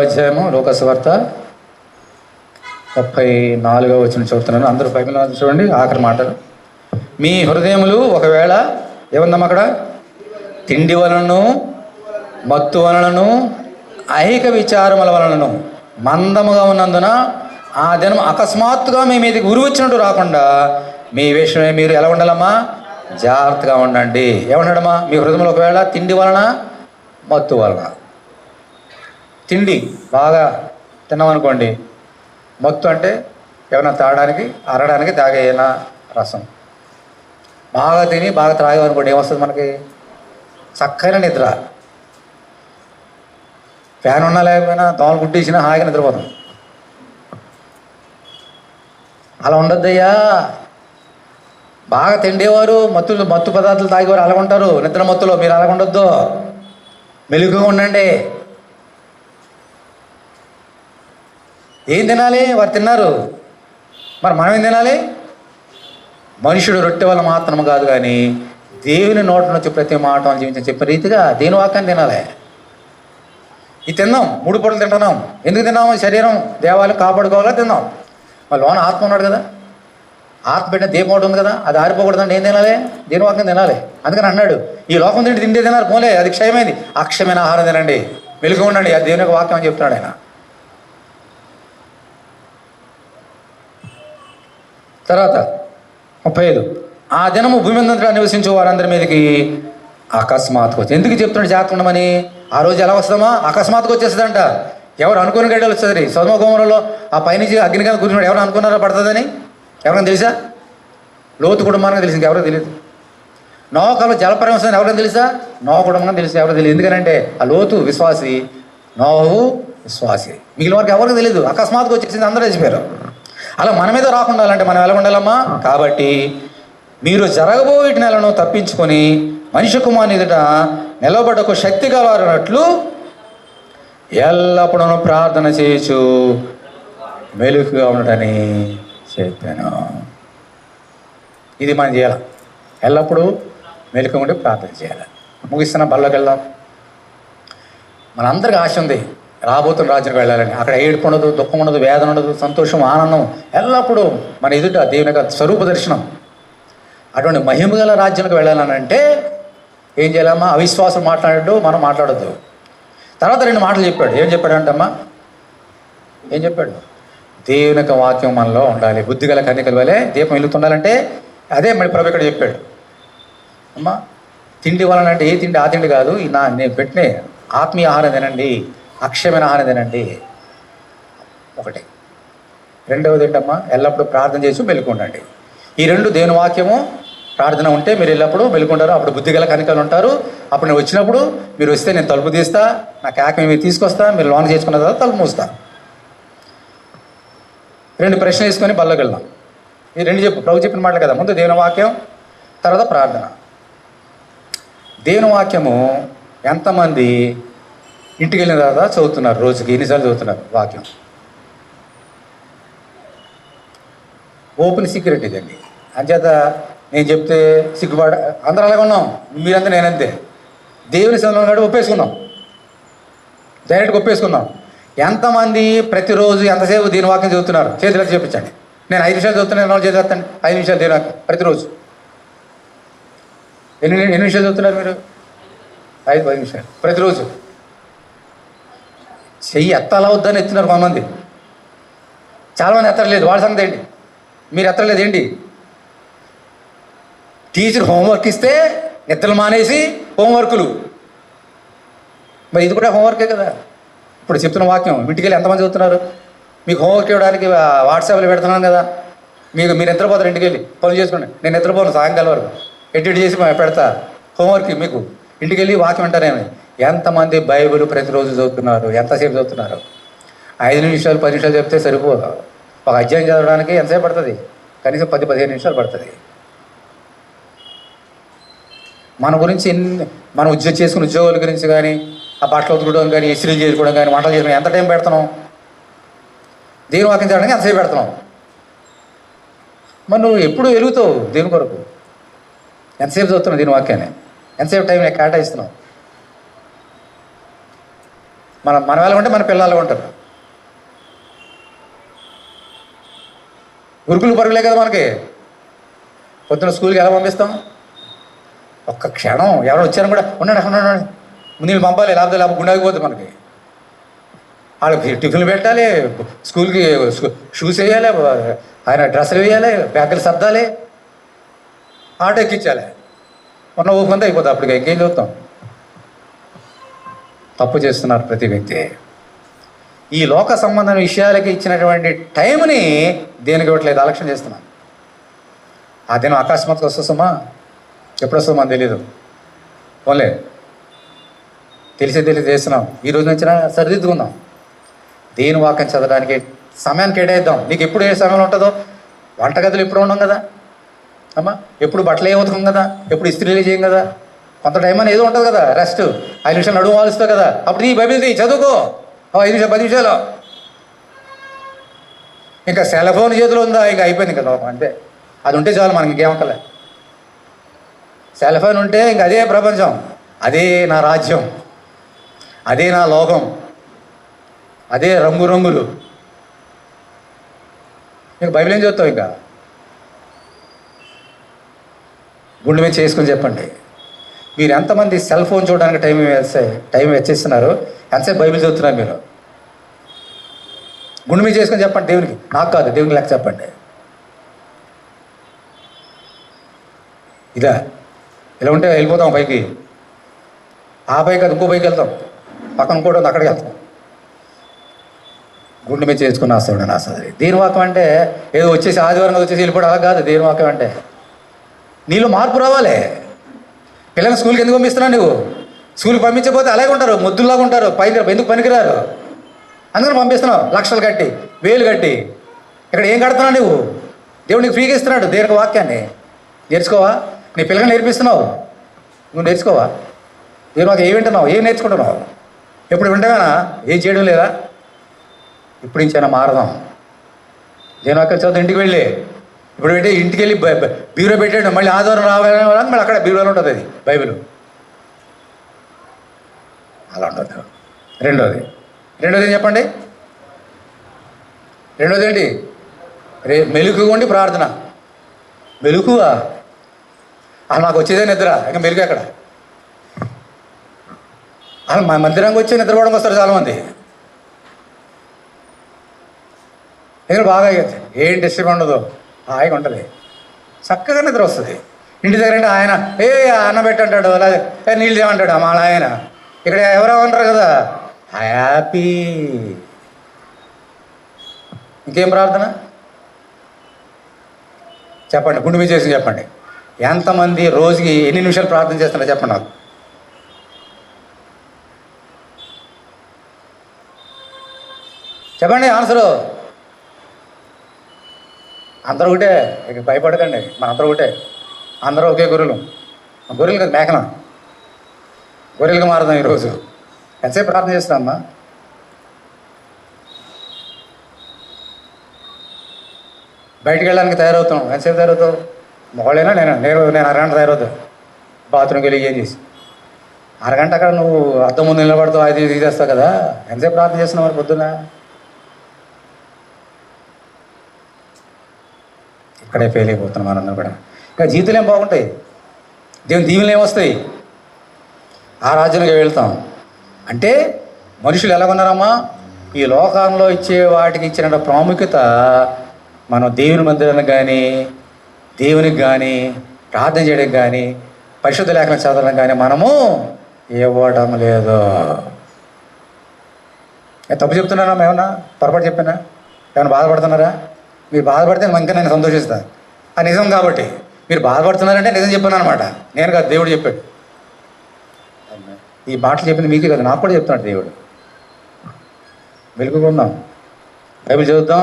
అధ్యాయము లోక సువార్త 34వ వచనం చదువుతున్నాను. అందరూ బైబిల్ చూడండి. ఆఖరి మాటలు. మీ హృదయములు ఒకవేళ ఏముందమ్మా అక్కడ? తిండి వలనను, మత్తు వలనను, ఐహిక విచారముల వలనను మందముగా ఉన్నందున ఆ దినం అకస్మాత్తుగా మీ మీదకి ఉరి వచ్చినట్టు రాకుండా మీ విషయమే మీరు ఎలా ఉండాలమ్మా? జాగ్రత్తగా ఉండండి. ఏమన్నాడమ్మా? మీ హృదయంలో ఒకవేళ తిండి వలన, మత్తు వలన. తిండి బాగా తిన్నామనుకోండి, మత్తు అంటే ఏమైనా తాగడానికి, అరడానికి తాగేనా రసం. బాగా తిని బాగా త్రాగేమనుకోండి, ఏమొస్తుంది మనకి? చక్కైన నిద్ర. ఫ్యాన్ ఉన్నా లేకపోయినా, దోమలు గుడ్డేసినా హాయిగా నిద్రపోతాం. అలా ఉండొద్దయ్యా. బాగా తిండేవారు, మత్తు పదార్థాలు తాగేవారు అలా ఉంటారు నిద్ర మత్తులో. మీరు అలా ఉండొద్దు, మెలుగుగా ఉండండి. ఏం తినాలి? వారు తిన్నారు, మరి మనం ఏం తినాలి? మనుషుడు రొట్టె వల్ల మాత్రం కాదు కానీ దేవుని నోట నుంచి ప్రతి మాట జీవించని చెప్పే రీతిగా దేని వాక్యాన్ని తినాలి. ఇది తిన్నాం, 3 పూటలు తింటున్నాం. ఎందుకు తిన్నాము? శరీరం దేవాలు కాపాడుకోవాలా తిన్నాం. మరి లోన ఆత్మ ఉన్నాడు కదా, ఆత్మ పెట్టిన దీపం ఒకటి ఉంది కదా, అది ఆరిపోకూడదని ఏం తినాలి? దేని వాక్యం తినాలి. అందుకని అన్నాడు, ఈ లోకం తింటే తినారు, పోలే అది క్షయమైంది, అక్షయమైన ఆహారం తినండి, వెలుగు ఉండండి. అది దేవుని యొక్క వాక్యం అని చెప్తున్నాడు ఆయన. తర్వాత 35. ఆ దినము భూమి మీద నివసించే వారందరి మీదకి అకస్మాత్తుగా వచ్చి. ఎందుకు చెప్తున్నాడు జాగ్రత్త ఉండమని? ఆ రోజు ఎలా వస్తామా? అకస్మాత్తుగా వచ్చేస్తుందంట. ఎవరు అనుకుని గడ్డలు వస్తుంది. సొదొమ గొమొర్రాలో ఆ పైనుంచి అగ్ని కింద కూర్చున్నాడు. ఎవరు అనుకున్నారో పడుతుందని? ఎవరైనా తెలుసా? లోతు కుటుంబానికి తెలిసి ఇంకెవరో తెలియదు. నోవహు కాలంలో జలప్రవేశం ఎవరైనా తెలుసా? నోవహు కుటుంబానికి తెలిసి ఎవరో తెలియదు. ఎందుకంటే ఆ లోతు విశ్వాసి, నోవహు విశ్వాసి. మిగిలిన వరకు ఎవరికి తెలియదు. అకస్మాత్తుగా వచ్చేసింది, అందరూ చచ్చిపోయారు. అలా మన మీద రాకుండా అంటే మనం ఎలా ఉండాలమ్మా? కాబట్టి మీరు జరగబోయే నెలను తప్పించుకొని మనిషి కుమారుని ఎదుట నిలబడకు శక్తి గలవారన్నట్లు ఎల్లప్పుడూ ప్రార్థన చేయొచ్చు, మెలుకుగా ఉండటని చెప్పాను. ఇది మనం చేయాలి. ఎల్లప్పుడూ మెలుకుగా ఉండి ప్రార్థన చేయాలి. ముగిస్తున్న బల్లోకి వెళ్దాం. మనందరికీ ఆశ ఉంది రాబోతున్న రాజ్యానికి వెళ్ళాలని. అక్కడ ఏడుపు ఉండదు, దుఃఖం ఉండదు, వేదన ఉండదు, సంతోషం, ఆనందం ఎల్లప్పుడూ మన ఎదుట దేవుని యొక్క స్వరూప దర్శనం. అటువంటి మహిమగల రాజ్యానికి వెళ్ళాలని అంటే ఏం చేయాలమ్మా? అవిశ్వాసం మాట్లాడద్దు, మనం మాట్లాడద్దు. తర్వాత 2 మాటలు చెప్పాడు. ఏం చెప్పాడంటమ్మా? ఏం చెప్పాడు? దేవుని యొక్క వాక్యం మనలో ఉండాలి. బుద్ధిగల కన్యకల వలె దీపం వెలుగుతుండాలంటే అదే మరి ప్రభు ఇక్కడ చెప్పాడు. అమ్మా తిండి వలన అంటే ఏ తిండి? ఆ తిండి కాదు, నేను పెట్టిన ఆత్మీయ ఆహారం తినండి, అక్షయమైన ఆహారం తినండి. ఒకటి. రెండవది ఏంటమ్మా? ఎల్లప్పుడూ ప్రార్థన చేసి మెలుకుండండి. ఈ 2 దేవుని వాక్యము ప్రార్థన ఉంటే మీరు ఎల్లప్పుడూ మెలుకుంటారు. అప్పుడు బుద్ధిగల కనికలు ఉంటారు. అప్పుడు నేను వచ్చినప్పుడు మీరు వస్తే నేను తలుపు తీస్తా, నా కేక మీరు తీసుకొస్తా, మీరు లోన్ చేసుకున్న తర్వాత తలుపు మూస్తా. 2 ప్రశ్నలు వేసుకొని బల్లోకి వెళ్దాం. ఈ 2 చెప్పు, ప్రభు చెప్పిన మాటలు కదా. ముందు దేవుని వాక్యం, తర్వాత ప్రార్థన. దేవుని వాక్యము ఎంతమంది ఇంటికి వెళ్ళిన తర్వాత చదువుతున్నారు? రోజుకి ఎన్నిసార్లు చదువుతున్నారు వాక్యం? ఓపెన్ సీక్రెట్ ఇదండి. అంచేత నేను చెప్తే సిగ్గుపడ, అందరూ అలాగే ఉన్నాం, మీరంతా నేనంతే. దేవుని సన్నిధిలో నాడు ఒప్పేసుకున్నాం, డైరెక్ట్గా ఒప్పేసుకున్నాం. ఎంతమంది ప్రతిరోజు ఎంతసేపు దీని వాక్యం చదువుతున్నారు? చేతులకి చూపించండి. నేను 5 నిమిషాలు చదువుతున్నాను, 4 చేతులు ఎత్తండి. 5 నిమిషాలు దీని వాక్యం ప్రతిరోజు. ఎన్ని నిమిషాలు చదువుతున్నారు మీరు? 5-10 నిమిషాలు ప్రతిరోజు. చెయ్యి ఎత్తాలా వద్దని ఎత్తున్నారు కొంతమంది. చాలామంది ఎత్తలేదు. వాళ్ళ సంగతి ఏంటి? మీరు ఎత్తలేదు ఏంటి? టీచర్ హోంవర్క్ ఇస్తే నిద్రలు మానేసి హోంవర్కులు. మరి ఇది కూడా హోంవర్కే కదా. ఇప్పుడు చెప్తున్న వాక్యం ఇంటికి వెళ్ళి ఎంతమంది చదువుతున్నారు? మీకు హోంవర్క్ ఇవ్వడానికి వాట్సాప్లో పెడుతున్నాను కదా. మీరు నిద్రపోతారు, ఇంటికి వెళ్ళి పనులు చేసుకోండి. నేను నిద్రపోను సాయంకాలం వరకు, ఎడిట్ చేసి పెడతా హోంవర్క్. మీకు ఇంటికి వెళ్ళి వాక్యం అంటారేమి? ఎంతమంది బైబిల్ ప్రతిరోజు చదువుతున్నారు? ఎంతసేపు చదువుతున్నారు? 5 నిమిషాలు 10 నిమిషాలు చెప్తే సరిపోదు. ఒక అధ్యాయం చదవడానికి ఎంతసేపు పడుతుంది? కనీసం 10-15 నిమిషాలు పడుతుంది. మన గురించి మనం చేసుకున్న ఉద్యోగాల గురించి కానీ, ఆ బట్టలు ఉతుకోవడం కానీ, ఇస్త్రీలు చేసుకోవడం కానీ, వంటలు చేసుకోవడం ఎంత టైం పెడుతున్నాం? దేవుని వాక్యం చేయడానికి ఎంతసేపు పెడుతున్నాం? మరి నువ్వు ఎప్పుడు వెలుగుతావు దేవుని కొరకు? ఎంతసేపు చదువుతున్నావు దీని వాక్యాన్ని? ఎంతసేపు టైం కేటాయిస్తున్నావు? మన వేళ ఉంటే మన పిల్లలు ఉంటారు. ఉరుకులు పరుగులే కదా మనకి. పొద్దున్న స్కూల్కి ఎలా పంపిస్తాం? ఒక్క క్షణం ఎవరు వచ్చారని కూడా ఉన్నాడు ముందు పంపాలి, లేకపోతే గుండాగిపోతుంది మనకి. వాళ్ళకి టిఫిన్లు పెట్టాలి, స్కూల్కి షూస్ వేయాలి, ఆయన డ్రెస్సులు వేయాలి, బ్యాగులు సర్దాలి, ఆటో ఎక్కించాలి. ఉన్న ఊపుకుంతా అయిపోతుంది. అప్పటికి ఇంకేం చూస్తాం? తప్పు చేస్తున్నారు ప్రతి వ్యక్తి. ఈ లోక సంబంధమైన విషయాలకి ఇచ్చినటువంటి టైంని దేనికి ఇవ్వట్లేదు, అలక్ష్యం చేస్తున్నాం. ఆ దినం అకస్మాత్తుగా వస్తుందమ్మా, ఎప్పుడు వస్తుందో మనకు తెలియదు. పోలే తెలిసి చేస్తున్నాం. ఈ రోజు నుంచి సరిదిద్దుకుందాం. దేని వాక్యం చదవడానికి సమయాన్ని కేటాయిద్దాం. నీకు ఎప్పుడు ఏ సమయంలో ఉంటుందో, వంటగదులు ఎప్పుడు ఉండం కదా అమ్మా, ఎప్పుడు బట్టలు ఏ ఉతకం కదా, ఎప్పుడు ఇస్త్రీలు చేయం కదా, కొంత టైం అని ఏదో ఉంటుంది కదా, రెస్ట్. 5 నిమిషాలు నడుము వాలుస్తావు కదా, అప్పుడు ఈ బైబిల్ చదువుకో 5 నిమిషాలు 10 నిమిషాలు. ఇంకా సెల్ ఫోన్ చేతిలో ఉందా, ఇంకా అయిపోయింది కదా అంతే. అది ఉంటే చాలు మనకి, ఇంకేమక్కలే. సెల్ ఫోన్ ఉంటే ఇంక అదే ప్రపంచం, అదే నా రాజ్యం, అదే నా లోకం, అదే రంగురంగులు. ఇంకా బైబిల్ ఏం చదువుతావు? ఇంకా గుండె మీద చేసుకుని చెప్పండి. మీరు ఎంతమంది సెల్ ఫోన్ చూడడానికి టైం వెచ్చేస్తున్నారు? ఎంతసేపు బైబిల్ చదువుతున్నారు మీరు? గుండె మీద చేసుకొని చెప్పండి దేవునికి. నాకు కాదు, దేవునికి లెక్క చెప్పండి. ఇదా ఇలా ఉంటే వెళ్ళిపోతాం పైకి. ఆ పైకి అది ఇంకో పైకి వెళ్తాం, పక్కన కూడా అక్కడికి వెళ్తాం. గుండె మీద చేసుకుని ఆస్తాడు ఆస్తుంది. దేని వాక్యం అంటే ఏదో వచ్చేసి ఆదివారం వచ్చేసి వెళ్ళిపోవడం అలా కాదు. దేని వాక్యం అంటే నీలో మార్పు రావాలి. పిల్లల్ని స్కూల్కి ఎందుకు పంపిస్తున్నావు నువ్వు? స్కూల్కి పంపించకపోతే అలాగే ఉంటారు, మొద్దుల్లాగా ఉంటారు, ఎందుకు పనికిరారు. అందుకని పంపిస్తున్నావు లక్షలు కట్టి, వేలు కట్టి. ఇక్కడ ఏం కడుతున్నావు నువ్వు? దేవుడు నీకు ఫ్రీగా ఇస్తున్నాడు దేవునికి వాక్యాన్ని. నేర్చుకోవా? నీ పిల్లల్ని నేర్పిస్తున్నావు, నువ్వు నేర్చుకోవా? దేవుని వాక్యం ఏం వింటున్నావు, ఏం నేర్చుకుంటున్నావు? ఎప్పుడు వింటావేనా? ఏం చేయడం లేదా? ఇప్పుడు ఇంచైనా మారదాం. దేవుని వాక్యం చదువు ఇంటికి వెళ్ళి. ఇప్పుడు పెట్టి ఇంటికి వెళ్ళి బీరో పెట్టాడు, మళ్ళీ ఆదివారం రావాలి, మళ్ళీ అక్కడ బీరోలో ఉంటుంది అది బైబిల్. అలా ఉంటుంది. రెండోది ఏం చెప్పండి? రెండోది ఏంటి? మెలుకుగా ఉండి ప్రార్థన. మెలుకుగా అసలు నాకు వచ్చేదే నిద్ర, ఇంకా మెలుగు ఎక్కడ? అసలు మా మందిరానికి వచ్చి నిద్రపోవడానికి వస్తారు చాలామంది. ఎందుకంటే బాగా ఏం డిస్టర్బ్ ఉండదు, హాయిగా ఉంటుంది, చక్కగా నిద్ర వస్తుంది. ఇంటి దగ్గర అంటే ఆయన అన్న పెట్టంటాడు, అలాగే నీళ్ళు ఏమంటాడు మా ఆయన. ఇక్కడ ఎవరో ఉంటారు కదా, హ్యాపీ. ఇంకేం ప్రార్థన చెప్పండి? గుండె మీద చేసి చెప్పండి. ఎంతమంది రోజుకి ఎన్ని నిమిషాలు ప్రార్థన చేస్తున్నారో చెప్పండి నాకు. చెప్పండి ఆన్సరు. అందరూ ఒకటే, ఇక భయపడకండి, మనందరూ ఒకటే, అందరూ ఒకే గొర్రెలు. గొర్రెలు కదా, మేకన గొర్రెలుగా మారుదాం ఈరోజు. ఎంతసేపు ప్రార్థన చేస్తామమ్మా? బయటికి వెళ్ళడానికి తయారవుతాం. ఎంతసేపు తయారవుతావు? మొగలేనా నేను అరగంట తయారవుతావు. బాత్రూమ్కి వెళ్ళి ఏం చేసి అరగంట అక్కడ నువ్వు అద్దం ముందు నిలబడతావు, అది ఇది చేస్తావు కదా. ఎంతసేపు ప్రార్థన చేస్తున్నావు మరి పొద్దున్న? ఇక్కడే ఫెయిల్ అయిపోతున్నాం మనందరం కూడా. ఇంకా జీవితాలు ఏం బాగుంటాయి, దేవుని దీవెనలు ఏమొస్తాయి? ఆ రాజ్యానికి వెళ్తాం. అంటే మనుషులు ఎలాగున్నారమ్మా? ఈ లోకంలో ఇచ్చే వాటికి ఇచ్చిన ప్రాముఖ్యత మనం దేవుని మందిరానికి కానీ, దేవునికి కానీ, ప్రార్థన చేయడానికి కానీ, పరిశుద్ధ లేఖనం చదవడం కానీ మనము ఇవ్వడం లేదు. తప్పు చెప్తున్నానా? ఏమన్నా పొరపాటు చెప్పినా? ఏమైనా బాధపడుతున్నారా? మీరు బాధపడితే ఇంకా నేను సంతోషిస్తాను. అది నిజం కాబట్టి. మీరు బాధపడుతున్నారంటే నిజం చెప్పాను అనమాట. నేను కాదు, దేవుడు చెప్పాడు. ఈ మాటలు చెప్పింది మీకే కదా, నాకు కూడా చెప్తున్నాడు దేవుడు. వెలుగుకుందాం, బైబిల్ చదువుతాం.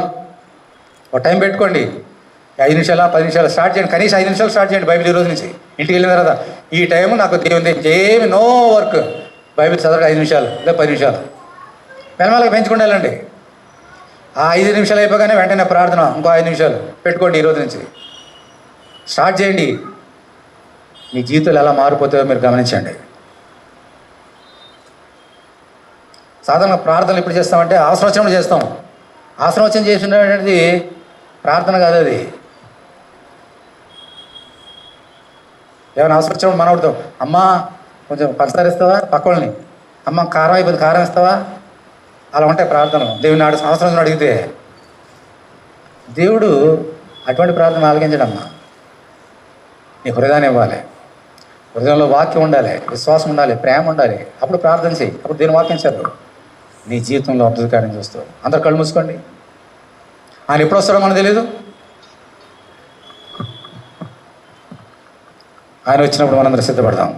ఒక టైం పెట్టుకోండి, 5 నిమిషాలు 10 నిమిషాలు స్టార్ట్ చేయండి. కనీసం 5 నిమిషాలు స్టార్ట్ చేయండి బైబిల్ ఈ రోజు నుంచి. ఇంటికి వెళ్ళిన తర్వాత ఈ టైము నాకు దేవుని ఏమి నో వర్క్, బైబిల్ చదవడం 5 నిమిషాలు లేదా 10 నిమిషాలు మెల్లమెల్లగా పెంచుకుంటూ వెళ్ళండి. ఆ 5 నిమిషాలు అయిపోగానే వెంటనే ప్రార్థన ఇంకో 5 నిమిషాలు పెట్టుకోండి. ఈ రోజు నుంచి స్టార్ట్ చేయండి. మీ జీవితాలు ఎలా మారిపోతాయో మీరు గమనించండి. సాధారణ ప్రార్థనలు ఎప్పుడు చేస్తామంటే అవసరం వచ్చినప్పుడు చేస్తాం. అవసరం వచ్చిన చేసినది ప్రార్థన కాదు. అది ఏమైనా అవసరం వచ్చినప్పుడు మనవుతాం, అమ్మా కొంచెం పంచదార ఇస్తావా, పక్కల్ని అమ్మ కారం అయిపోయింది కారం ఇస్తావా, అలా ఉంటాయి ప్రార్థనలు. దేవుని అవసరం అడిగితే దేవుడు అటువంటి ప్రార్థన ఆలకించడమ్మా. నీ హృదయాన్ని ఇవ్వాలి, హృదయంలో వాక్యం ఉండాలి, విశ్వాసం ఉండాలి, ప్రేమ ఉండాలి. అప్పుడు ప్రార్థన చేయి. అప్పుడు దేవుని వాక్యం చదువు. నీ జీవితంలో అద్భుతకార్యం చూస్తావు. అందరు కళ్ళు మూసుకోండి. ఆయన ఎప్పుడు వస్తాడో మనకు తెలియదు. ఆయన వచ్చినప్పుడు మనందరం సిద్ధపడతాం.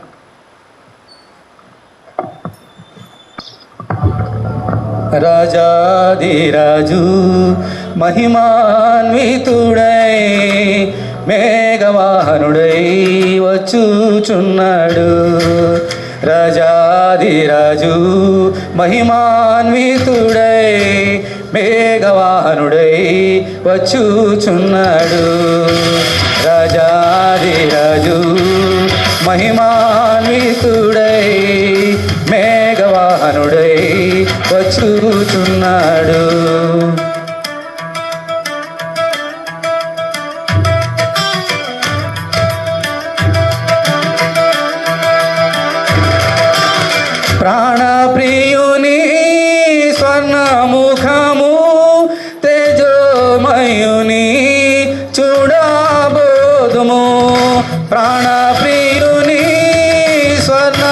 రాజాదిరాజు మహిమాన్వితుడై మేఘవాహనుడై వచ్చుచున్నాడు. రాజాదిరాజు మహిమాన్వితుడై మేఘవాహనుడై వచ్చుచున్నాడు. రాజాదిరాజు మహిమాన్వితుడై మేఘవాహనుడై వచ్చుచున్నాడు. ప్రాణప్రియుని స్వర్ణముఖము తేజోమయుని చూడబోదుము. ప్రాణప్రియుని స్వర్ణ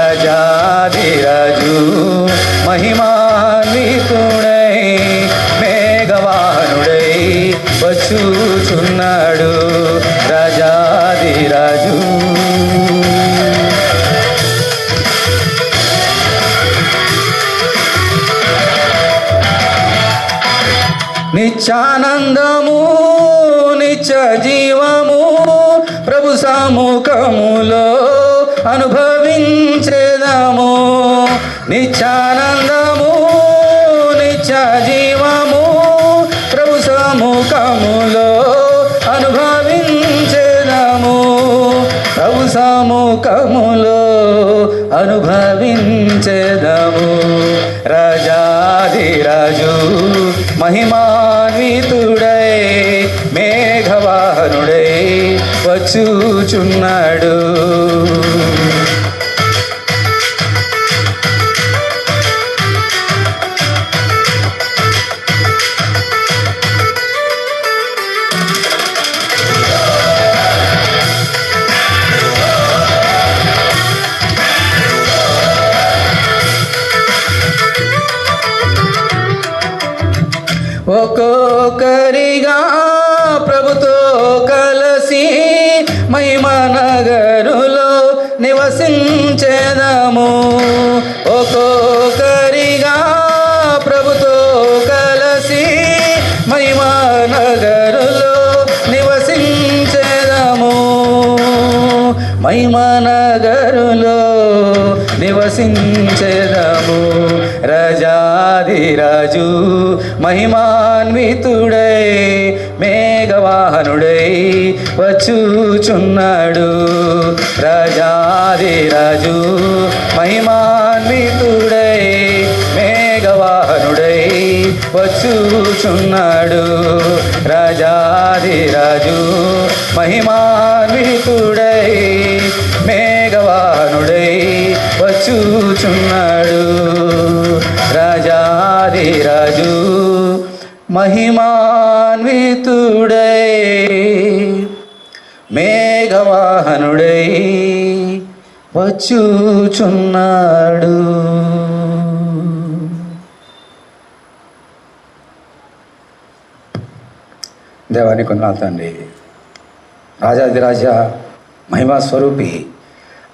రాజాధిరాజు మహిమాన్వితుడై మేఘవాహనుడై వచ్చుచున్నాడు. రాజాధిరాజు నిత్యానందము నిత్య జీవము ప్రభు సముఖములో అనుభవించేదము. నిత్యానందము నిత్య జీవము ప్రభు సముఖములో అనుభవించేదము. ప్రభు సముఖములో అనుభవించేదము. రాజాధిరాజు మహిమాన్వితుడై మేఘవాహనుడై వచ్చుచున్నాడు. ఒక్కొక్కరిగా ప్రభుతో కలసి మహిమనగరులో నివసించేదము. ఒక్కొక్కరిగా ప్రభుతో కలసి మహిమనగరులో నివసించేదము. మహిమనగరులో నివసించేదము. రాజాధిరాజు మహిమాన్వితుడై మేఘవాహనుడై వచ్చుచున్నాడు. రాజాధిరాజు మహిమాన్వితుడై మేఘవాహనుడై వచ్చుచున్నాడు. రాజాధిరాజు మహిమాన్వితుడై మేఘవాహనుడై వచ్చుచున్నాడు. రాజాధిరాజు మహిమాన్వితుడై మేఘవాహనుడై వచ్చుచున్నాడు. దేవానికి వందనాలు తండ్రి. రాజాధిరాజ మహిమా స్వరూపి,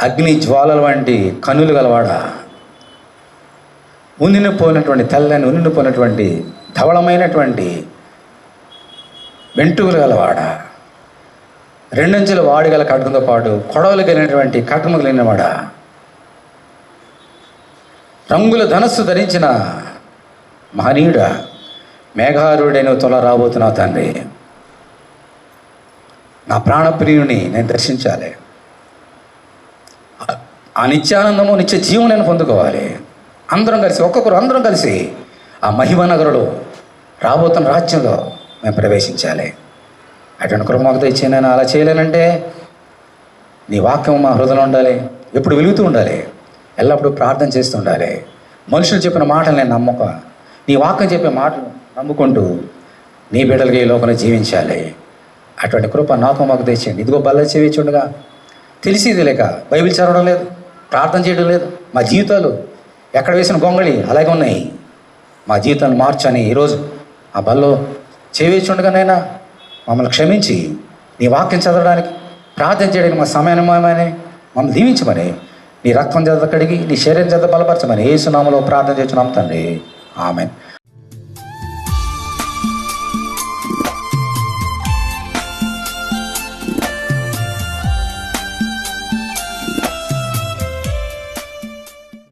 అగ్ని జ్వాలల వంటి కన్నులు గలవాడ, పోయినటువంటి తెల్లని పోయినటువంటి ధవళమైనటువంటి వెంట్రుకలు గలవాడ, రెండంచెల వాడిగల ఖడ్గంతో పాటు కొడవలు కలిగినటువంటి ఖడ్గము కలిగినవాడ, రంగుల ధనస్సు ధరించిన మహనీయుడ, మేఘారుడైన తొల రాబోతున్నావు తండ్రి. నా ప్రాణప్రియుని నేను దర్శించాలి. ఆ నిత్యానందము నిత్య జీవం నేను పొందుకోవాలి. అందరం కలిసి, ఒక్కొక్కరు అందరం కలిసి ఆ మహిమ నగరులో రాబోతున్న రాజ్యంలో మేము ప్రవేశించాలి. అటువంటి కృప మాకు తెచ్చి నేను అలా చేయలేనంటే నీ వాక్యం మా హృదయంలో ఉండాలి, ఎప్పుడు వెలుగుతూ ఉండాలి, ఎల్లప్పుడూ ప్రార్థన చేస్తూ ఉండాలి. మనుషులు చెప్పిన మాటలు నేను నమ్మక నీ వాక్యం చెప్పే మాటలు నమ్ముకుంటూ నీ బిడ్డలకి ఈ లోకంలో జీవించాలి. అటువంటి కృప నాకు మాకు తెచ్చేయండి. ఇదిగో బల్ల చేయించుండగా తెలిసేది లేక బైబిల్ చదవడం లేదు, ప్రార్థన చేయడం లేదు. మా జీవితాలు ఎక్కడ వేసిన గొంగళి అలాగే ఉన్నాయి. మా జీవితాన్ని మార్చని ఈరోజు ఆ బల్లో చేయించుండగానైనా మమ్మల్ని క్షమించి నీ వాక్యం చదవడానికి, ప్రార్థన చేయడానికి మా సమయాన్ని మమ్మల్ని దీవించమని, నీ రక్తం చేత కడిగి నీ శరీరం చేత బలపరచమని యేసు నామములో ప్రార్థన చేస్తున్నాం తండ్రి. ఆమేన్.